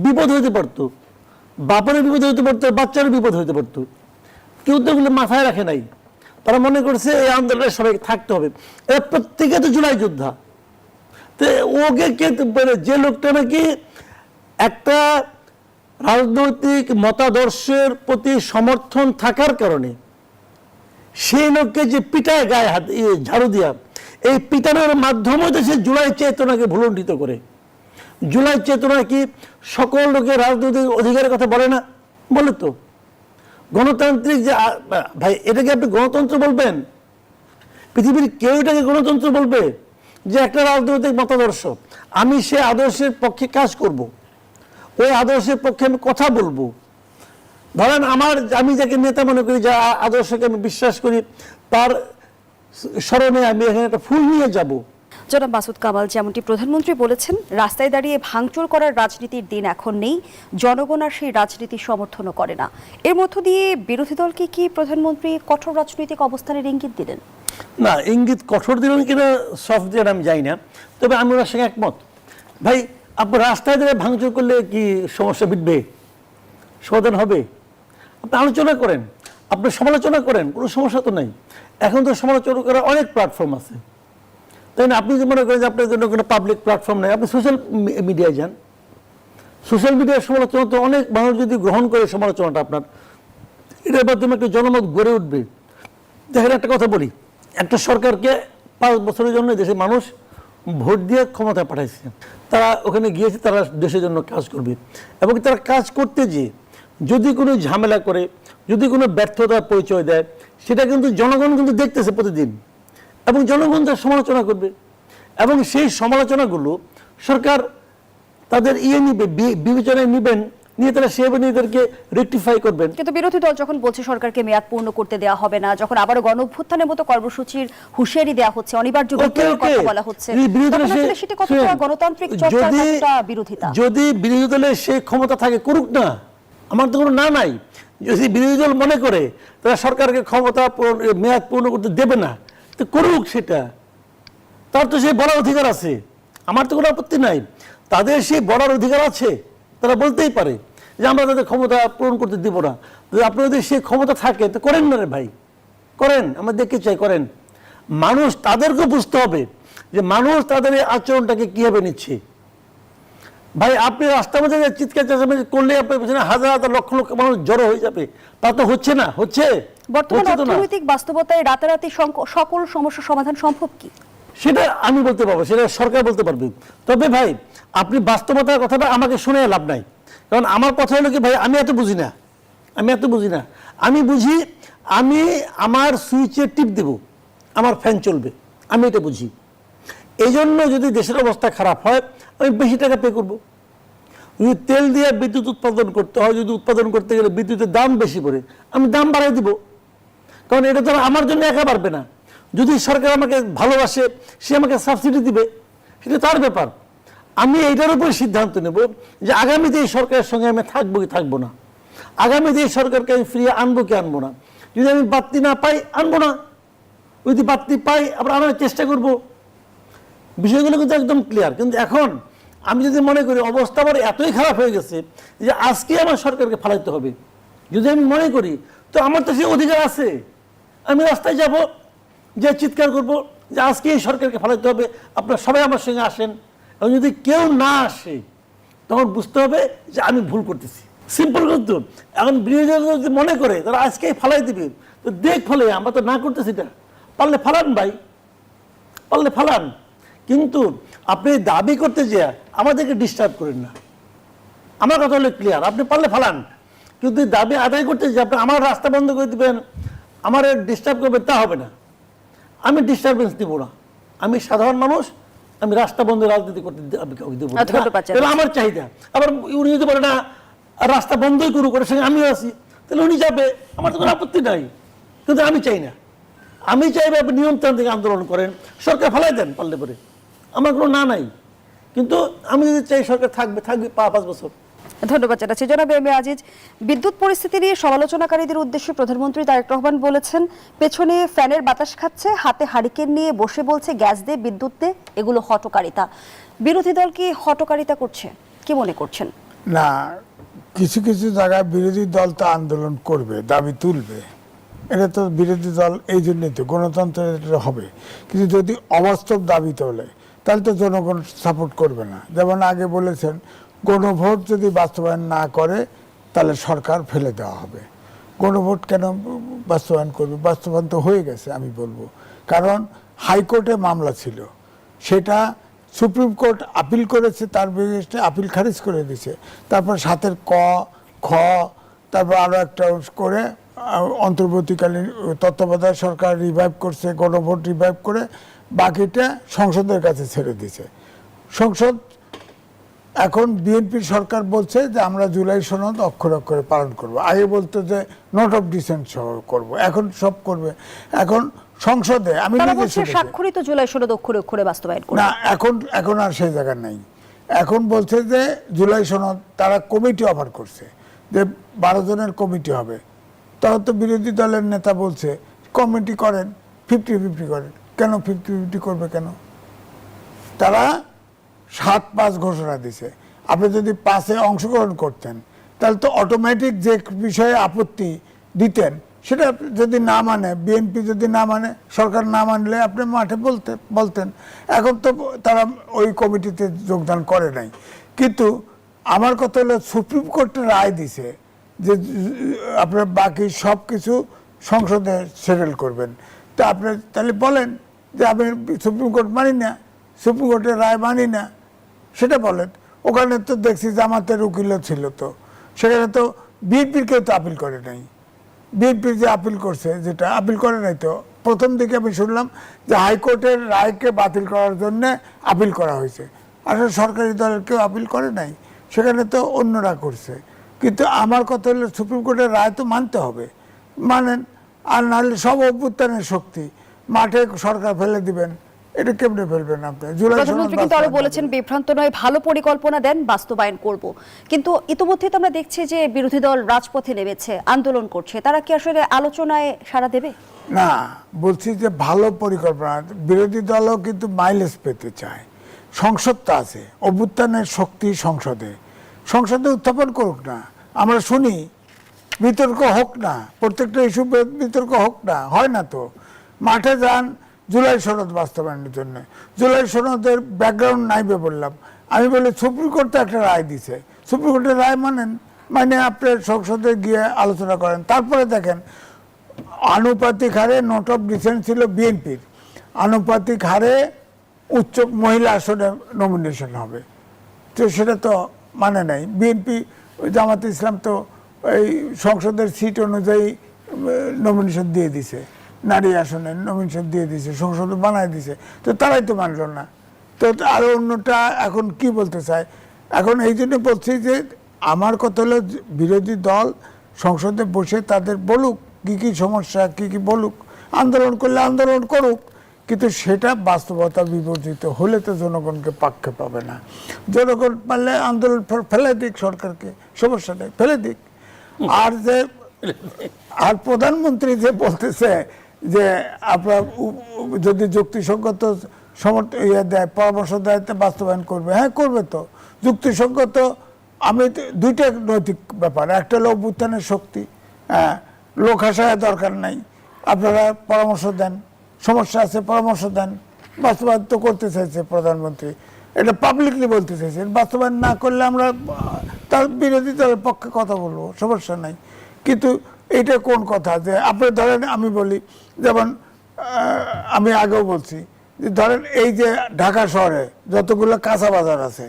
Speaker 1: বিপদ হইতে পারতো, বাপেরও বিপদ হইতে পারতো, বাচ্চারও বিপদ হইতে পারতো। কেউ তো ওগুলো মাথায় রাখে নাই। তারা মনে করছে এই আন্দোলনে সবাই থাকতে হবে। এরা প্রত্যেকে তো জুলাই যোদ্ধা। তো ওকে কে, যে লোকটা নাকি একটা রাজনৈতিক মতাদর্শের প্রতি সমর্থন থাকার কারণে সেই লোককে যে পিটায় গায়ে হাত ঝাড়ু দিয়া, এই পিটানোর মাধ্যমে তো সে জুলাই চেতনাকে ভুলণ্ঠিত করে। জুলাই চেতনা কি সকল লোকের রাজনৈতিক অধিকারের কথা বলে না? বলে তো। গণতান্ত্রিক যে ভাই, এটাকে আপনি গণতন্ত্র বলবেন? পৃথিবীর কেউ এটাকে গণতন্ত্র বলবে? যে একটা রাজনৈতিক মতাদর্শ, আমি সে আদর্শের পক্ষে কাজ করব, ওই আদর্শের পক্ষে আমি কথা বলবো, ধরেন আমি যাকে নেতা মনে করি, যা আদর্শকে আমি বিশ্বাস করি, তার স্মরণে আমি এখানে একটা ফুল নিয়ে যাব।
Speaker 2: জনাব মাসুদ কামাল, যেমনটি প্রধানমন্ত্রী বলেছেন, রাস্তায় দাঁড়িয়ে ভাঙচুর করার রাজনীতির দিন এখন নেই, জনগণ আর সেই রাজনীতি সমর্থনও করে না। এর মধ্য দিয়ে বিরোধী দলকে কি প্রধানমন্ত্রী কঠোর রাজনৈতিক অবস্থানের ইঙ্গিত দিলেন?
Speaker 1: না, ইঙ্গিত কঠোর দিলেন কিনা সফট দিয়ে আমি যাই না, তবে আমি ওনার সঙ্গে একমত। ভাই, আপনার রাস্তায় দাঁড়িয়ে ভাঙচুর করলে কি সমস্যা মিটবে? সমাধান হবে? আপনি আলোচনা করেন, আপনি সমালোচনা করেন, কোনো সমস্যা তো নাই। এখন তো সমালোচনা করার অনেক প্ল্যাটফর্ম আছে, তাই না? আপনি যদি মনে করেন যে আপনার জন্য কোনো পাবলিক প্ল্যাটফর্ম নেই, আপনি সোশ্যাল মিডিয়ায় যান। সোশ্যাল মিডিয়ার সমালোচনা তো অনেক মানুষ যদি গ্রহণ করে সমালোচনাটা আপনার, এটার মাধ্যমে একটা জনমত গড়ে উঠবে। দেখেন, একটা কথা বলি, একটা সরকারকে 5 বছরের জন্য দেশের মানুষ ভোট দিয়ে ক্ষমতায় পাঠাইছে। তারা ওখানে গিয়েছে, তারা দেশের জন্য কাজ করবে, এবং তারা কাজ করতে যেয়ে যদি কোনো ঝামেলা করে, যদি কোনো ব্যর্থতার পরিচয় দেয়, সেটা কিন্তু জনগণ কিন্তু দেখতেছে প্রতিদিন, এবং জনগণ তার সমালোচনা করবে, এবং সেই সমালোচনাগুলো সরকার তাদের নিবে, বিবেচনায় নিবেন, নিয়ে তারা সেভাবে নিজেদেরকে রেকটিফাই করবেন।
Speaker 2: কিন্তু বিরোধী দল যখন বলছে সরকারকে মেয়াদ পূর্ণ করতে দেওয়া হবে না, যখন আবারও গণ-অভ্যুত্থানের মতো কর্মসূচির হুঁশিয়ারি দেওয়া হচ্ছে, অনিবার্য বিদ্রোহের কথা বলা হচ্ছে, তখন আসলে সেটা কতটা গণতান্ত্রিক চর্চা, কতটা বিরোধিতা?
Speaker 1: যদি বিরোধী দলের সেই ক্ষমতা থাকে, করুক না, আমার তো কোনো না নাই। যদি বিরোধী দল মনে করে তারা সরকারকে ক্ষমতা মেয়াদ পূর্ণ করতে দেবে না, তো করুক, সেটা তার তো সেই বলার অধিকার আছে, আমার তো কোনো আপত্তি নাই। তাদের সেই বলার অধিকার আছে, তারা বলতেই পারে যে আমরা তাদের ক্ষমতা পূরণ করতে দিব না। যদি আপনার যদি সেই ক্ষমতা থাকে তো করেন না রে ভাই, করেন, আমরা দেখতে চাই, করেন। মানুষ, তাদেরকে বুঝতে হবে যে মানুষ তাদের এই আচরণটাকে কীভাবে নিচ্ছে। ভাই, আপনি রাস্তার মধ্যে চিৎকার চেঁচামেচি করলে আপনার পেছনে হাজার হাজার লক্ষ লক্ষ মানুষ জড়ো হয়ে যাবে, তা তো হচ্ছে না, হচ্ছে।
Speaker 2: বর্তমান অর্থনৈতিক বাস্তবতায় রাতারাতি সকল সমস্যার সমাধান সম্ভব কি?
Speaker 1: সেটা আমি বলতে পারবো, সেটা সরকার বলতে পারবে। তবে ভাই, আপনি বাস্তবতার কথাটা আমাকে শুনে লাভ নাই, কারণ আমার কথা হলো কি ভাই, আমি এত বুঝি না। আমি বুঝি, আমি আমার সুইচে টিপ দেব, আমার ফ্যান চলবে, আমি এটা বুঝি। এই জন্য যদি দেশের অবস্থা খারাপ হয়, আমি বেশি টাকা পে করবো। যদি তেল দিয়ে বিদ্যুৎ উৎপাদন করতে হয়, যদি উৎপাদন করতে গেলে বিদ্যুতের দাম বেশি পড়ে, আমি দাম বাড়াই দিব, কারণ এটা তো আমার জন্য একা পারবে না। যদি সরকার আমাকে ভালোবাসে, সে আমাকে সাবসিডি দিবে, সেটা তার ব্যাপার। আমি এইটার উপরে সিদ্ধান্ত নেব যে আগামীতে এই সরকারের সঙ্গে আমি থাকবো কি থাকবো না, আগামীতে এই সরকারকে আমি ফিরিয়ে আনবো কি আনবো না। যদি আমি বাড়তি না পাই, আনবো না। যদি বাড়তি পাই, আবার আনার চেষ্টা করব। বিষয়গুলো কিন্তু একদম ক্লিয়ার। কিন্তু এখন আমি যদি মনে করি অবস্থা আমার এতই খারাপ হয়ে গেছে যে আজকে আমার সরকারকে ফালাইতে হবে, যদি আমি মনে করি, তো আমার তো সেই অধিকার আছে। আমি রাস্তায় যাব, যে চিৎকার করব যে আজকে এই সরকারকে ফালাইতে হবে, আপনারা সবাই আমার সঙ্গে আসেন। এবং যদি কেউ না আসে, তখন বুঝতে হবে যে আমি ভুল করতেছি। সিম্পল কিন্তু। এখন বিরোধী দল যদি মনে করে তারা আজকেই ফালাই দিবে, তো দেখ ফলে, আমরা তো না করতেছি এটা। পারলে ফালান ভাই, পারলে ফালান, কিন্তু আপনি দাবি করতে যে আমাদেরকে ডিস্টার্ব করেন না। আমার কথা হলো ক্লিয়ার, আপনি পারলে ফালান, কিন্তু দাবি আদায় করতে যে আপনি আমার রাস্তা বন্ধ করে দিবেন, আমার ডিস্টার্ব করবেন, তা হবে না। আমি ডিস্টারবেন্স দিব না। আমি সাধারণ মানুষ, আমি রাস্তা বন্ধ রাজনীতি করতে দেবো না, আমার চাহিদা। আবার উনি যদি বলে না রাস্তা বন্ধই করুক, ওর সঙ্গে আমিও আছি, তাহলে উনি যাবে, আমার তো কোনো আপত্তি নাই। কিন্তু আমি চাই না, আমি চাইবে আপনি নিয়মতান্ত্রিক আন্দোলন করেন, সরকার ফেলাই দেন পারলে পরে, আমার কোনো না নাই। কিন্তু আমি যদি চাই সরকার থাকবে 5 বছর।
Speaker 2: ধন্যবাদ জানাচ্ছি। জনাব এম এ আজিজ, বিদ্যুৎ পরিস্থিতি নিয়ে সমালোচনাকারীদের উদ্দেশ্যে প্রধানমন্ত্রী তারেক রহমান বলেছেন, পেছনে ফ্যানের বাতাস খাচ্ছে, হাতে হারিকেন নিয়ে বসে বলছে গ্যাস দে, বিদ্যুৎ দে, এগুলো হঠকারিতা। বিরোধী দল কি হঠকারিতা করছে, কি মনে করছেন?
Speaker 3: না, কিছু কিছু জায়গায় বিরোধী দল তো আন্দোলন করবে, দাবি তুলবে, এটা তো বিরোধী দল, এই জন্যই তো গণতন্ত্র হবে। কিন্তু যদি অবাস্তব দাবি তোলে, তাহলে তো জনগণ সাপোর্ট করবে না। যেমন আগে বলেছেন, গণভোট যদি বাস্তবায়ন না করে তাহলে সরকার ফেলে দেওয়া হবে। গণভোট কেন বাস্তবায়ন করবে? বাস্তবায়ন তো হয়ে গেছে আমি বলবো, কারণ হাইকোর্টে মামলা ছিল, সেটা সুপ্রিম কোর্ট আপিল করেছে, তার বিরুদ্ধে আপিল খারিজ করে দিয়েছে। তারপর 7 ক, খ, তারপর আরও একটা করে অন্তর্বর্তীকালীন তত্ত্বাবধায়ক সরকার রিভাইভ করছে, গণভোট রিভাইভ করে বাকিটা সংসদের কাছে ছেড়ে দিয়েছে। সংসদ এখন বিএনপি সরকার বলছে যে আমরা জুলাই সনদ অক্ষরে অক্ষরে পালন করব। আগে বলতো যে নোট অফ ডিসেন্ট সহ করব, এখন সব করবে। এখন সংসদে আমি
Speaker 2: তারা
Speaker 3: নিজে
Speaker 2: বলছে
Speaker 3: শুনেছি।
Speaker 2: স্বাক্ষরিত জুলাই সনদ অক্ষরে অক্ষরে বাস্তবায়ন করবে।
Speaker 3: না, এখন আর সেই জায়গা নাই। এখন বলছে যে জুলাই সনদ তারা কমিটি অফার করছে যে 12 জনের কমিটি হবে। তখন তো বিরোধী দলের নেতা বলছে কমিটি করেন, 50-50 করেন। কেন 50-50 করবে কেন? তারা 7-5 ঘোষণা দিছে। আপনি যদি 5-এ অংশগ্রহণ করতেন তাহলে তো অটোমেটিক যে বিষয়ে আপত্তি দিতেন সেটা যদি না মানে, বিএনপি যদি না মানে, সরকার না মানলে আপনি মাঠে বলতেন। এখন তো তারা ওই কমিটিতে যোগদান করে নাই। কিন্তু আমার কথা হলো সুপ্রিম কোর্টের রায় দিছে যে আপনার বাকি সব কিছু সংসদে সেটেল করবেন। তা আপনি তাহলে বলেন যে আমি সুপ্রিম কোর্ট মানি না, সুপ্রিম কোর্টের রায় মানি না, সেটা বলেন। ওখানে তো দেখছি জামাতের উকিলও ছিল, তো সেখানে তো বিএনপির কেউ তো আপিল করে নাই। বিএনপি যে আপিল করছে, যেটা আপিল করে নাই, তো প্রথম দিকে আমি শুনলাম যে হাইকোর্টের রায়কে বাতিল করার জন্য আপিল করা হয়েছে। আসলে সরকারি দলের কেউ আপিল করে নাই, সেখানে তো অন্যরা করছে। কিন্তু আমার কথা হলো সুপ্রিম কোর্টের রায় তো মানতে হবে, মানেন। আর নাহলে সব অভ্যুত্থানের শক্তি মাঠে সরকার ফেলে দিবেন, এটা কেমনে ফেলবেন আপনি?
Speaker 2: প্রধানমন্ত্রী কিন্তু আরো বলেছেন বিভ্রান্ত নয়, ভালো পরিকল্পনা দেন, বাস্তবায়ন করব। কিন্তু ইতিমধ্যে তো আমরা দেখছি যে বিরোধী দল রাজপথে নেমেছে, আন্দোলন করছে। তারা কি আসলে আলোচনায় সাড়া দেবে?
Speaker 3: না, বলছি যে ভালো পরিকল্পনা। বিরোধী দলও কিন্তু মাইলেজ পেতে চায়। সংসদ তো আছে, অভ্যুত্থানের শক্তি সংসদে, সংসদে উত্থাপন করুক না, আমরা শুনি। বিতর্ক হোক না, প্রত্যেকটা ইস্যু বিতর্ক হোক না, হয় না তো। মাঠে যান জুলাই সনদ বাস্তবায়নের জন্য। জুলাই সনদের ব্যাকগ্রাউন্ড নাইবে বললাম। আমি বলি সুপ্রিম কোর্ট তো একটা রায় দিছে, সুপ্রিম কোর্টের রায় মানেন, মানে আপনি সংসদে গিয়ে আলোচনা করেন। তারপরে দেখেন আনুপাতিক হারে নোট অফ ডিসেন্ট ছিল বিএনপির, আনুপাতিক হারে উচ্চ মহিলা আসনে নমিনেশন হবে, তো সেটা তো মানে নাই। বিএনপি, জামাতে ইসলাম তো এই সংসদের সিট অনুযায়ী নমিনেশন দিয়ে দিছে, নারী আসনে নমিনেশন দিয়ে দিছে, সংসদ বানায় দিছে, তো তারাই তো মানল না। তো আরো অন্যটা এখন কি বলতে চায়? এখন এই জন্য বলছি যে আমার কথা হলো বিরোধী দল সংসদে বসে তাদের বলুক কি কি সমস্যা, কি কি বলুক, আন্দোলন করলে আন্দোলন করুক, কিন্তু সেটা বাস্তবতা বিবর্জিত হলে তো জনগণকে পাক্ষে পাবে না। জনগণ পারলে আন্দোলন ফেলে দিক, সরকারকে সমস্যা নেই, ফেলে দিক। আর প্রধানমন্ত্রী যে বলতেছে যে আপনার যদি যুক্তিসঙ্গত দেয়, পরামর্শ দেয়, বাস্তবায়ন করবে। হ্যাঁ, করবে তো, যুক্তিসঙ্গত। আমি দুইটা নৈতিক ব্যাপার, একটা হলো অভ্যুত্থানের শক্তি, হ্যাঁ, লোক হাসায় দরকার নাই, আপনারা পরামর্শ দেন, সমস্যা আছে পরামর্শ দেন। বাস্তবায়ন তো করতে চাইছে প্রধানমন্ত্রী, এটা পাবলিকলি বলতে চাইছেন। বাস্তবায়ন না করলে আমরা তার বিরোধী দলের পক্ষে কথা বলবো, সমস্যা নাই। কিন্তু এটা কোন কথা যে আপনি ধরেন, আমি বলি যেমন আমি আগেও বলছি যে ধরেন এই যে ঢাকা শহরে যতগুলো কাঁচা বাজার আছে,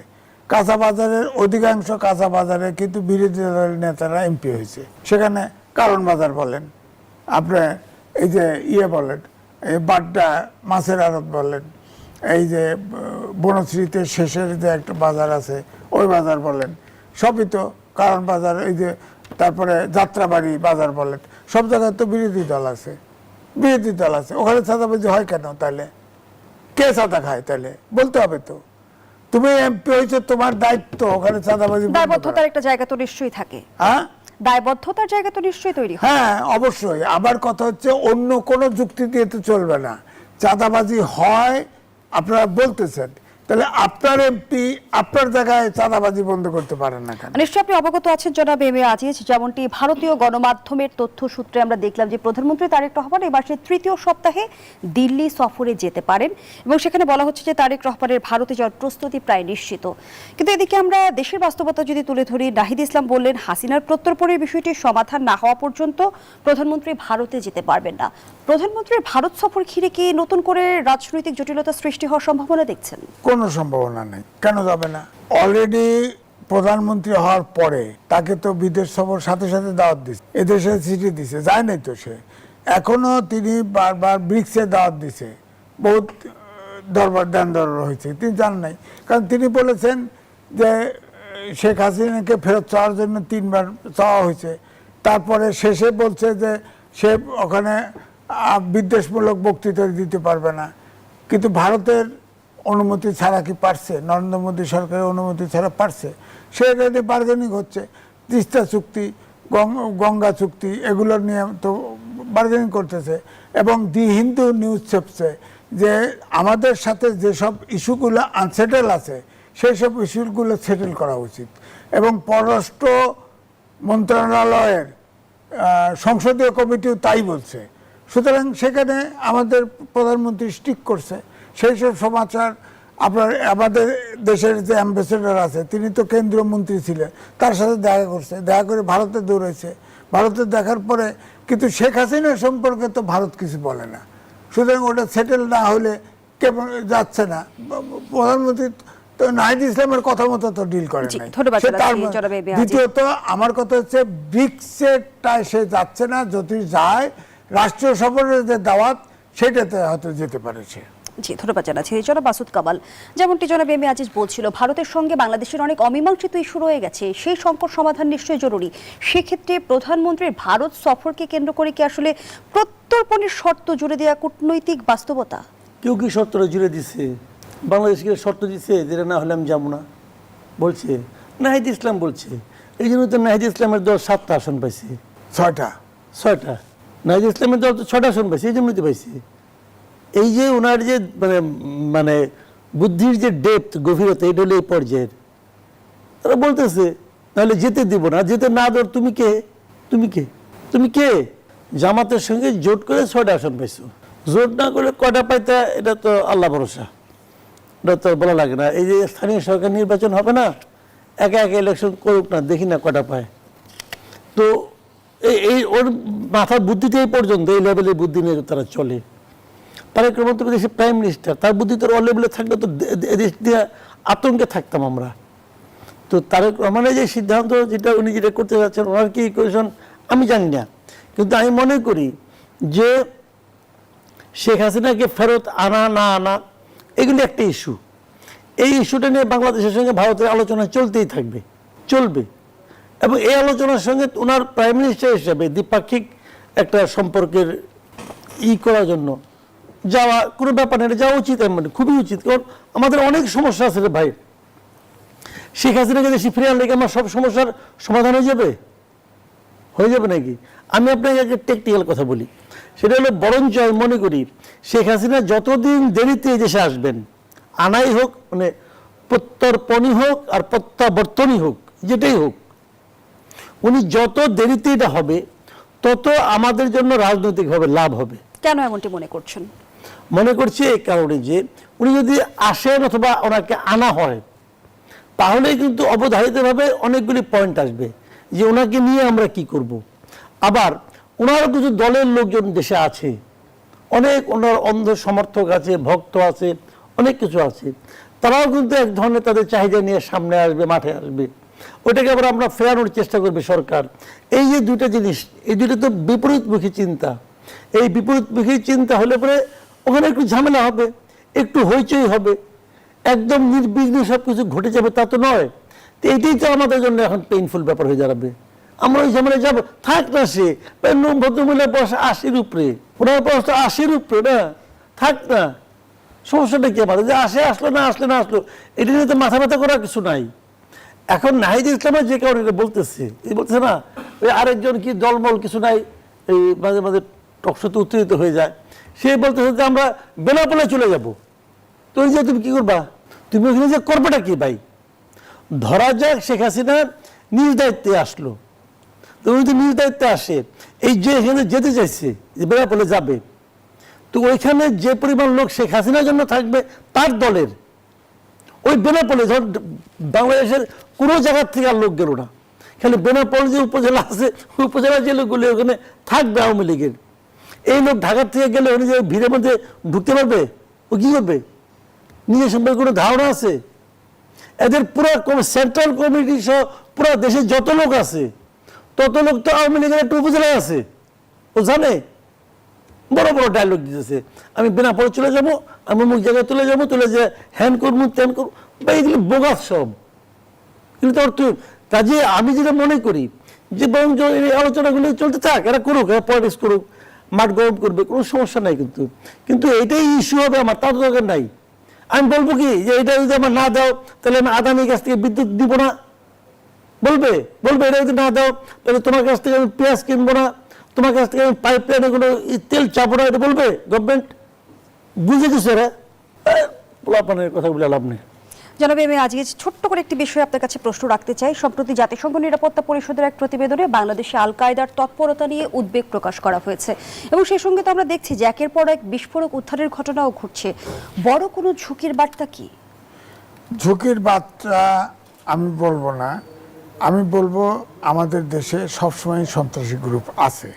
Speaker 3: কাঁচা বাজারের অধিকাংশ কাঁচা বাজারে কিন্তু বিরোধী দলের নেতারা এমপি হয়েছে। সেখানে কারণ বাজার বলেন, আপনি এই যে বলেন, এই বাড্ডা মাছের আড়ত বলেন, এই যে বনশ্রীতে শেষের যে একটা বাজার আছে ওই বাজার বলেন, সবই তো কারণ বাজার। এই যে তারপরে যাত্রাবাড়ি বাজার বলেন, সব জায়গায় তো বিরোধী দল আছে, বিরোধী দল আছে। ওখানে চাঁদাবাজি হয় কেন? তাহলে কে চাঁদা খায়? তাহলে বলতে হবে তো, তুমি এমপি হয়েছে, তোমার দায়িত্ব ওখানে চাঁদাবাজি।
Speaker 2: দায়বদ্ধতার একটা জায়গা তো নিশ্চয়ই থাকে।
Speaker 3: হ্যাঁ,
Speaker 2: দায়বদ্ধতার জায়গা তো নিশ্চয়ই তৈরি হয়।
Speaker 3: হ্যাঁ, অবশ্যই। আবার কথা হচ্ছে অন্য কোনো যুক্তি দিয়ে তো চলবে না। চাঁদাবাজি হয় আপনারা বলতেছেন, তাহলে আপনার এমপি আপনার জায়গায় চাঁদাবাজি বন্ধ করতে পারেন না কেন?
Speaker 2: নিশ্চয়ই আপনি অবগত আছেন জনাব এম এ আজিজ, যেমনটি ভারতীয় গণমাধ্যমের তথ্য সূত্রে আমরা দেখলাম যে প্রধানমন্ত্রী তারেক রহমান এই মাসের 3য় সপ্তাহে দিল্লি সফরে যেতে পারেন এবং সেখানে বলা হচ্ছে যে তারেক রহমানের ভারতে যাওয়ার প্রস্তুতি প্রায় নিশ্চিত। কিন্তু এদিকে আমরা দেশের বাস্তবতা যদি তুলে ধরি, নাহিদ ইসলাম বললেন হাসিনার প্রত্যর্পণের বিষয়টির সমাধান না হওয়া পর্যন্ত প্রধানমন্ত্রী ভারতে যেতে পারবেন না। প্রধানমন্ত্রীর ভারত সফর ঘিরে কি নতুন করে রাজনৈতিক জটিলতা সৃষ্টি হওয়ার সম্ভাবনা দেখছেন?
Speaker 3: কোনো সম্ভাবনা নেই। কেন যাবে না? অলরেডি প্রধানমন্ত্রী হওয়ার পরে তাকে তো বিদেশ সফর সাথে সাথে দাওয়াত দিচ্ছে, এদেশে চিঠি দিছে, যায় নাই তো সে। এখনো তিনি বারবার ব্রিক্সে দাওয়াত দিছে, বহুত দরবার দেন দরবার হয়েছে, তিনি যান নাই। কারণ তিনি বলেছেন যে শেখ হাসিনাকে ফেরত চাওয়ার জন্য 3বার চাওয়া হয়েছে, তারপরে শেষে বলছে যে সে ওখানে বিদ্বেষমূলক বক্তৃতা দিতে পারবে না। কিন্তু ভারতের অনুমতি ছাড়া কি পারছে? নরেন্দ্র মোদী সরকারের অনুমতি ছাড়া পারছে? সে যদি বার্গেনিং হচ্ছে, তিস্তা চুক্তি, গঙ্গা চুক্তি, এগুলো নিয়ে তো বার্গেনিং করতেছে। এবং দি হিন্দু নিউজ ছাপছে যে আমাদের সাথে যেসব ইস্যুগুলো আনসেটেল আছে সেই সব ইস্যুগুলো সেটেল করা উচিত। এবং পররাষ্ট্র মন্ত্রণালয়ের সংসদীয় কমিটিও তাই বলছে। সুতরাং সেখানে আমাদের প্রধানমন্ত্রী স্টিক করছে। সেই সব সমাচার আমাদের দেশের যে অ্যাম্বাসেডর আছে তিনি তো কেন্দ্রীয় মন্ত্রী ছিলেন, তার সাথে দেখা করছে, দেখা করে ভারতে দৌড়েছে। ভারতে দেখার পরে কিন্তু শেখ হাসিনা সম্পর্কে তো ভারত কিছু বলে না। সুতরাং ওটা সেটেল না হলে কেমন যাচ্ছে না। প্রধানমন্ত্রী তো নাহিদ ইসলামের কথা মতো তো ডিল করে নাই। দ্বিতীয়ত আমার কথা হচ্ছে ব্রিক্সেরটায় সে যাচ্ছে না, যদি যায় রাষ্ট্রীয় সফরের যে দাওয়াত সেটাতে হয়তো যেতে পারে সে।
Speaker 2: জি, ধন্যবাদ জানাচ্ছি। জনাব মাসুদ কামাল, যেমনটি জনাব এম এ আজিজ বলছিল, ভারতের সঙ্গে বাংলাদেশের অনেক অমীমাংসিত ইস্যু রয়ে গেছে, সেই সংকট সমাধান নিশ্চয়ই জরুরি। সেক্ষেত্রে প্রধানমন্ত্রীর ভারত সফরকে কেন্দ্র করে কি আসলে প্রত্যর্পণের শর্ত জুড়ে দেওয়া কূটনৈতিক বাস্তবতা?
Speaker 1: কেউ কি শর্তটা জুড়ে দিছে? বাংলাদেশকে শর্ত দিচ্ছে যেটা না হলে আমি যাবো না বলছে? নাহিদ ইসলাম বলছে। এই জন্য তো নাহিদ ইসলামের দল 7টা আসন পাইছে। 6টা নাহিদ ইসলামের দল তো 6টা আসন পাইছে, এই জন্যই তো পাইছে। এই যে ওনার যে মানে বুদ্ধির যে ডেপথ, গভীরতা, এটা হলো এই পর্যায়ের। তারা বলতেছে তাহলে যেতে দিব না, যেতে না দেওয়ার তুমি কে? তুমি কে? জামাতের সঙ্গে জোট করে 6টা আসন পাইছো, জোট না করলে কয়টা পাইতা এটা তো আল্লাহ ভরসা, এটা তো বলা লাগে না। এই যে স্থানীয় সরকার নির্বাচন হবে না, একা একা ইলেকশন করুক না, দেখি না কয়টা পায়। তো এই ওর মাথার বুদ্ধিতে এই পর্যন্ত এই লেভেলের বুদ্ধি নিয়ে তারা চলে। তারেক রহমান তো দেশের প্রাইম মিনিস্টার, তার বুদ্ধি তো অল লেভেলে থাকলে তো দেশ দিয়ে আতঙ্কে থাকতাম আমরা। তো তারেক রহমানের যে সিদ্ধান্ত, যেটা উনি যেটা করতে যাচ্ছেন, ওনার কি ইকুয়েশন আমি জানি না, কিন্তু আমি মনে করি যে শেখ হাসিনাকে ফেরত আনা না আনা এগুলি একটা ইস্যু। এই ইস্যুটা নিয়ে বাংলাদেশের সঙ্গে ভারতের আলোচনা চলতেই চলবে। এবং এই আলোচনার সঙ্গে ওনার প্রাইম মিনিস্টার হিসাবে দ্বিপাক্ষিক একটা সম্পর্কের করার জন্য যাওয়া কোনো ব্যাপার না, যাওয়া উচিত, মানে খুবই উচিত। কারণ আমাদের অনেক সমস্যা আছে রে ভাই। শেখ হাসিনাকে দেশে ফিরে আনলে কি আমার সব সমস্যার সমাধান হয়ে যাবে নাকি? আমি আপনাকে একটা টেকনিক্যাল কথা বলি, সেটা হলো বরঞ্চ আমি মনে করি শেখ হাসিনা যতদিন দেরিতে এই দেশে আসবেন, আনাই হোক, মানে প্রত্যর্পণই হোক আর প্রত্যাবর্তনই হোক, যেটাই হোক, উনি যত দেরিতে এটা হবে তত আমাদের জন্য রাজনৈতিকভাবে লাভ হবে।
Speaker 2: কেন এমনটি মনে করছেন?
Speaker 1: মনে করছি এই কারণে যে উনি যদি আসেন অথবা ওনাকে আনা হয়, তাহলে কিন্তু অবধারিতভাবে অনেকগুলি পয়েন্ট আসবে যে ওনাকে নিয়ে আমরা কি করব। আবার ওনারও কিছু দলের লোকজন দেশে আছে, অনেক ওনার অন্ধ সমর্থক আছে, ভক্ত আছে, অনেক কিছু আছে। তারাও কিন্তু এক ধরনের তাদের চাহিদা নিয়ে সামনে আসবে, মাঠে আসবে। ওইটাকে আবার আমরা ফেরানোর চেষ্টা করবে সরকার। এই যে দুইটা জিনিস, এই দুইটা তো বিপরীতমুখী চিন্তা। এই বিপরীতমুখী চিন্তা হলে পরে ওখানে একটু ঝামেলা হবে, একটু হইচই হবে, একদম নির্বিঘ্নে সব কিছু ঘটে যাবে তা তো নয়। তো এটাই তো আমাদের জন্য এখন পেইনফুল ব্যাপার হয়ে দাঁড়াবে। আমরা ওই ঝামেলায় যাবো, থাক না, সে ভদ্রমহিলা বয়স 80-র উপরে, ওনার বয়স তো 80-র উপরে না, থাক না, সমস্যাটা কি আমাদের? যে আসলো না আসলো, এটা নিয়ে তো মাথা ব্যথা করার কিছু নাই। এখন নাহিদ ইসলামের যে কারণে এটা বলতেছে না, ওই আরেকজন কি দলমল কিছু নাই, এই মাঝে মাঝে টকশোতে উত্তেজিত হয়ে যায়, সে বলতেছে যে আমরা বেনাপোলে চলে যাব। তো ওই যে তুমি কি করবা? তুমি ওখানে যে করবেটা কি ভাই? ধরা যাক শেখ হাসিনা নিজ দায়িত্বে আসলো, তো উনি তো নিজ দায়িত্বে আসে, এই যে এখানে যেতে চাইছে, যে বেনাপোলে যাবে, তো ওইখানে যে পরিমাণ লোক শেখ হাসিনার জন্য থাকবে তার দলের, ওই বেনাপোলে ধর বাংলাদেশের কোনো জায়গার থেকে আর লোক গেল না, খালি বেনাপোল যে উপজেলা আছে, উপজেলার যে লোকগুলি ওখানে থাকবে আওয়ামী লীগের, এই লোক ঢাকার থেকে গেলে উনি যে ভিড়ের মধ্যে ঢুকতে পারবে? ও কি করবে? নিজের সম্পর্কে কোনো ধারণা আছে? এদের পুরো সেন্ট্রাল কমিটি সহ পুরো দেশে যত লোক আছে তত লোক তো আওয়ামী লীগের একটা উপজেলায় আছে, ও জানে। বড় বড় ডায়লগ দিতেছে, আমি বেনাপোলে চলে যাবো, আমি অমুক জায়গায় তুলে যাবো, তুলে যে হ্যান করবো ত্যান করবো, বা এগুলি বোগাস সব। কিন্তু তো অর্থ কাজে আমি যেটা মনে করি যে বরং এই আলোচনাগুলো চলতে থাক, এরা করুক, এরা পলিটিক্স করুক, মাঠ গরম করবে, কোনো সমস্যা নাই। কিন্তু এটাই ইস্যু হবে আমার, তার দরকার নাই। আমি বলবো কি যে এটা যদি আমার না দাও তাহলে আমি আদানির কাছ থেকে বিদ্যুৎ দিব না, বলবে এটা যদি না দাও তাহলে তোমার কাছ থেকে আমি পেঁয়াজ কিনবো না, তোমার কাছ থেকে আমি পাইপ লাইনে কোনো তেল চাপো না, এটা বলবে গভর্নমেন্ট? বুঝে গেছে এরা, পোলাপানের কথা বলে লাভ নেই।
Speaker 2: জনাব, আমি আজকে ছোট্ট করে একটি বিষয়ে আপনার কাছে প্রশ্ন রাখতে চাই। সম্প্রতি জাতিসংঘ নিরাপত্তা পরিষদের এক প্রতিবেদনে বাংলাদেশে আল কায়দার তৎপরতা নিয়ে উদ্বেগ প্রকাশ করা হয়েছে এবং সেই সঙ্গে তো আমরা দেখছি যে একের পর এক বিস্ফোরক উদ্ধারের ঘটনাও ঘটছে। বড় কোনো ঝুঁকির বার্তা কি?
Speaker 3: ঝুঁকির বার্তা আমি বলবো না, আমি বলবো আমাদের দেশে সবসময় সন্ত্রাসী গ্রুপ আছে,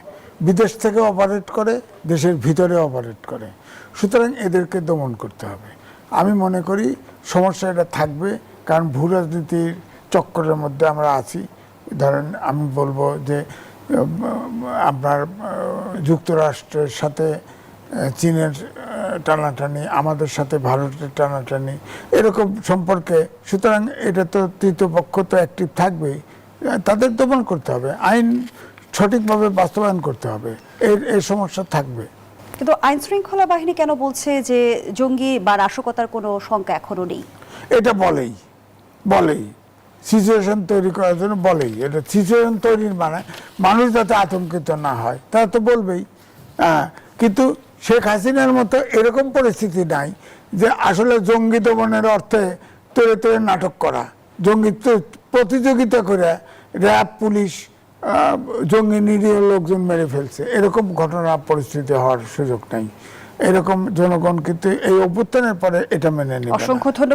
Speaker 3: বিদেশ থেকে অপারেট করে, দেশের ভিতরে অপারেট করে, সুতরাং এদেরকে দমন করতে হবে। আমি মনে করি সমস্যা এটা থাকবে, কারণ ভূ রাজনীতির চক্করের মধ্যে আমরা আছি। ধরেন আমি বলবো যে আপনার যুক্তরাষ্ট্রের সাথে চীনের টানাটানি, আমাদের সাথে ভারতের টানাটানি, এরকম সম্পর্কে, সুতরাং এটা তো তৃতীয় পক্ষ তো অ্যাক্টিভ থাকবেই, তাদের দমন করতে হবে, আইন সঠিকভাবে বাস্তবায়ন করতে হবে, এর সমস্যা থাকবে।
Speaker 2: কিন্তু আইন শৃঙ্খলা বাহিনী কেন বলছে যে জঙ্গি বা নাশকতার কোনো শঙ্কা এখনো নেই?
Speaker 3: এটা বলেই সিচুয়েশন তৈরি করার জন্য বলেই, এটা সিচুয়েশন তৈরির মানে মানুষ যাতে আতঙ্কিত না হয় তারা তো বলবেই। কিন্তু শেখ হাসিনার মতো এরকম পরিস্থিতি নাই যে আসলে জঙ্গি দমনের অর্থে তোরে নাটক করা, জঙ্গি প্রতিযোগিতা করে র্যাব পুলিশ জঙ্গি নিরীহ লোকজন মেরে ফেলছে, এরকম ঘটনা পরিস্থিতি হওয়ার সুযোগ নাই। এরকম জনগণ কিন্তু এই অভ্যুত্থানের পরে এটা মেনে নেবে না।
Speaker 2: অসংখ্য ধন্যবাদ।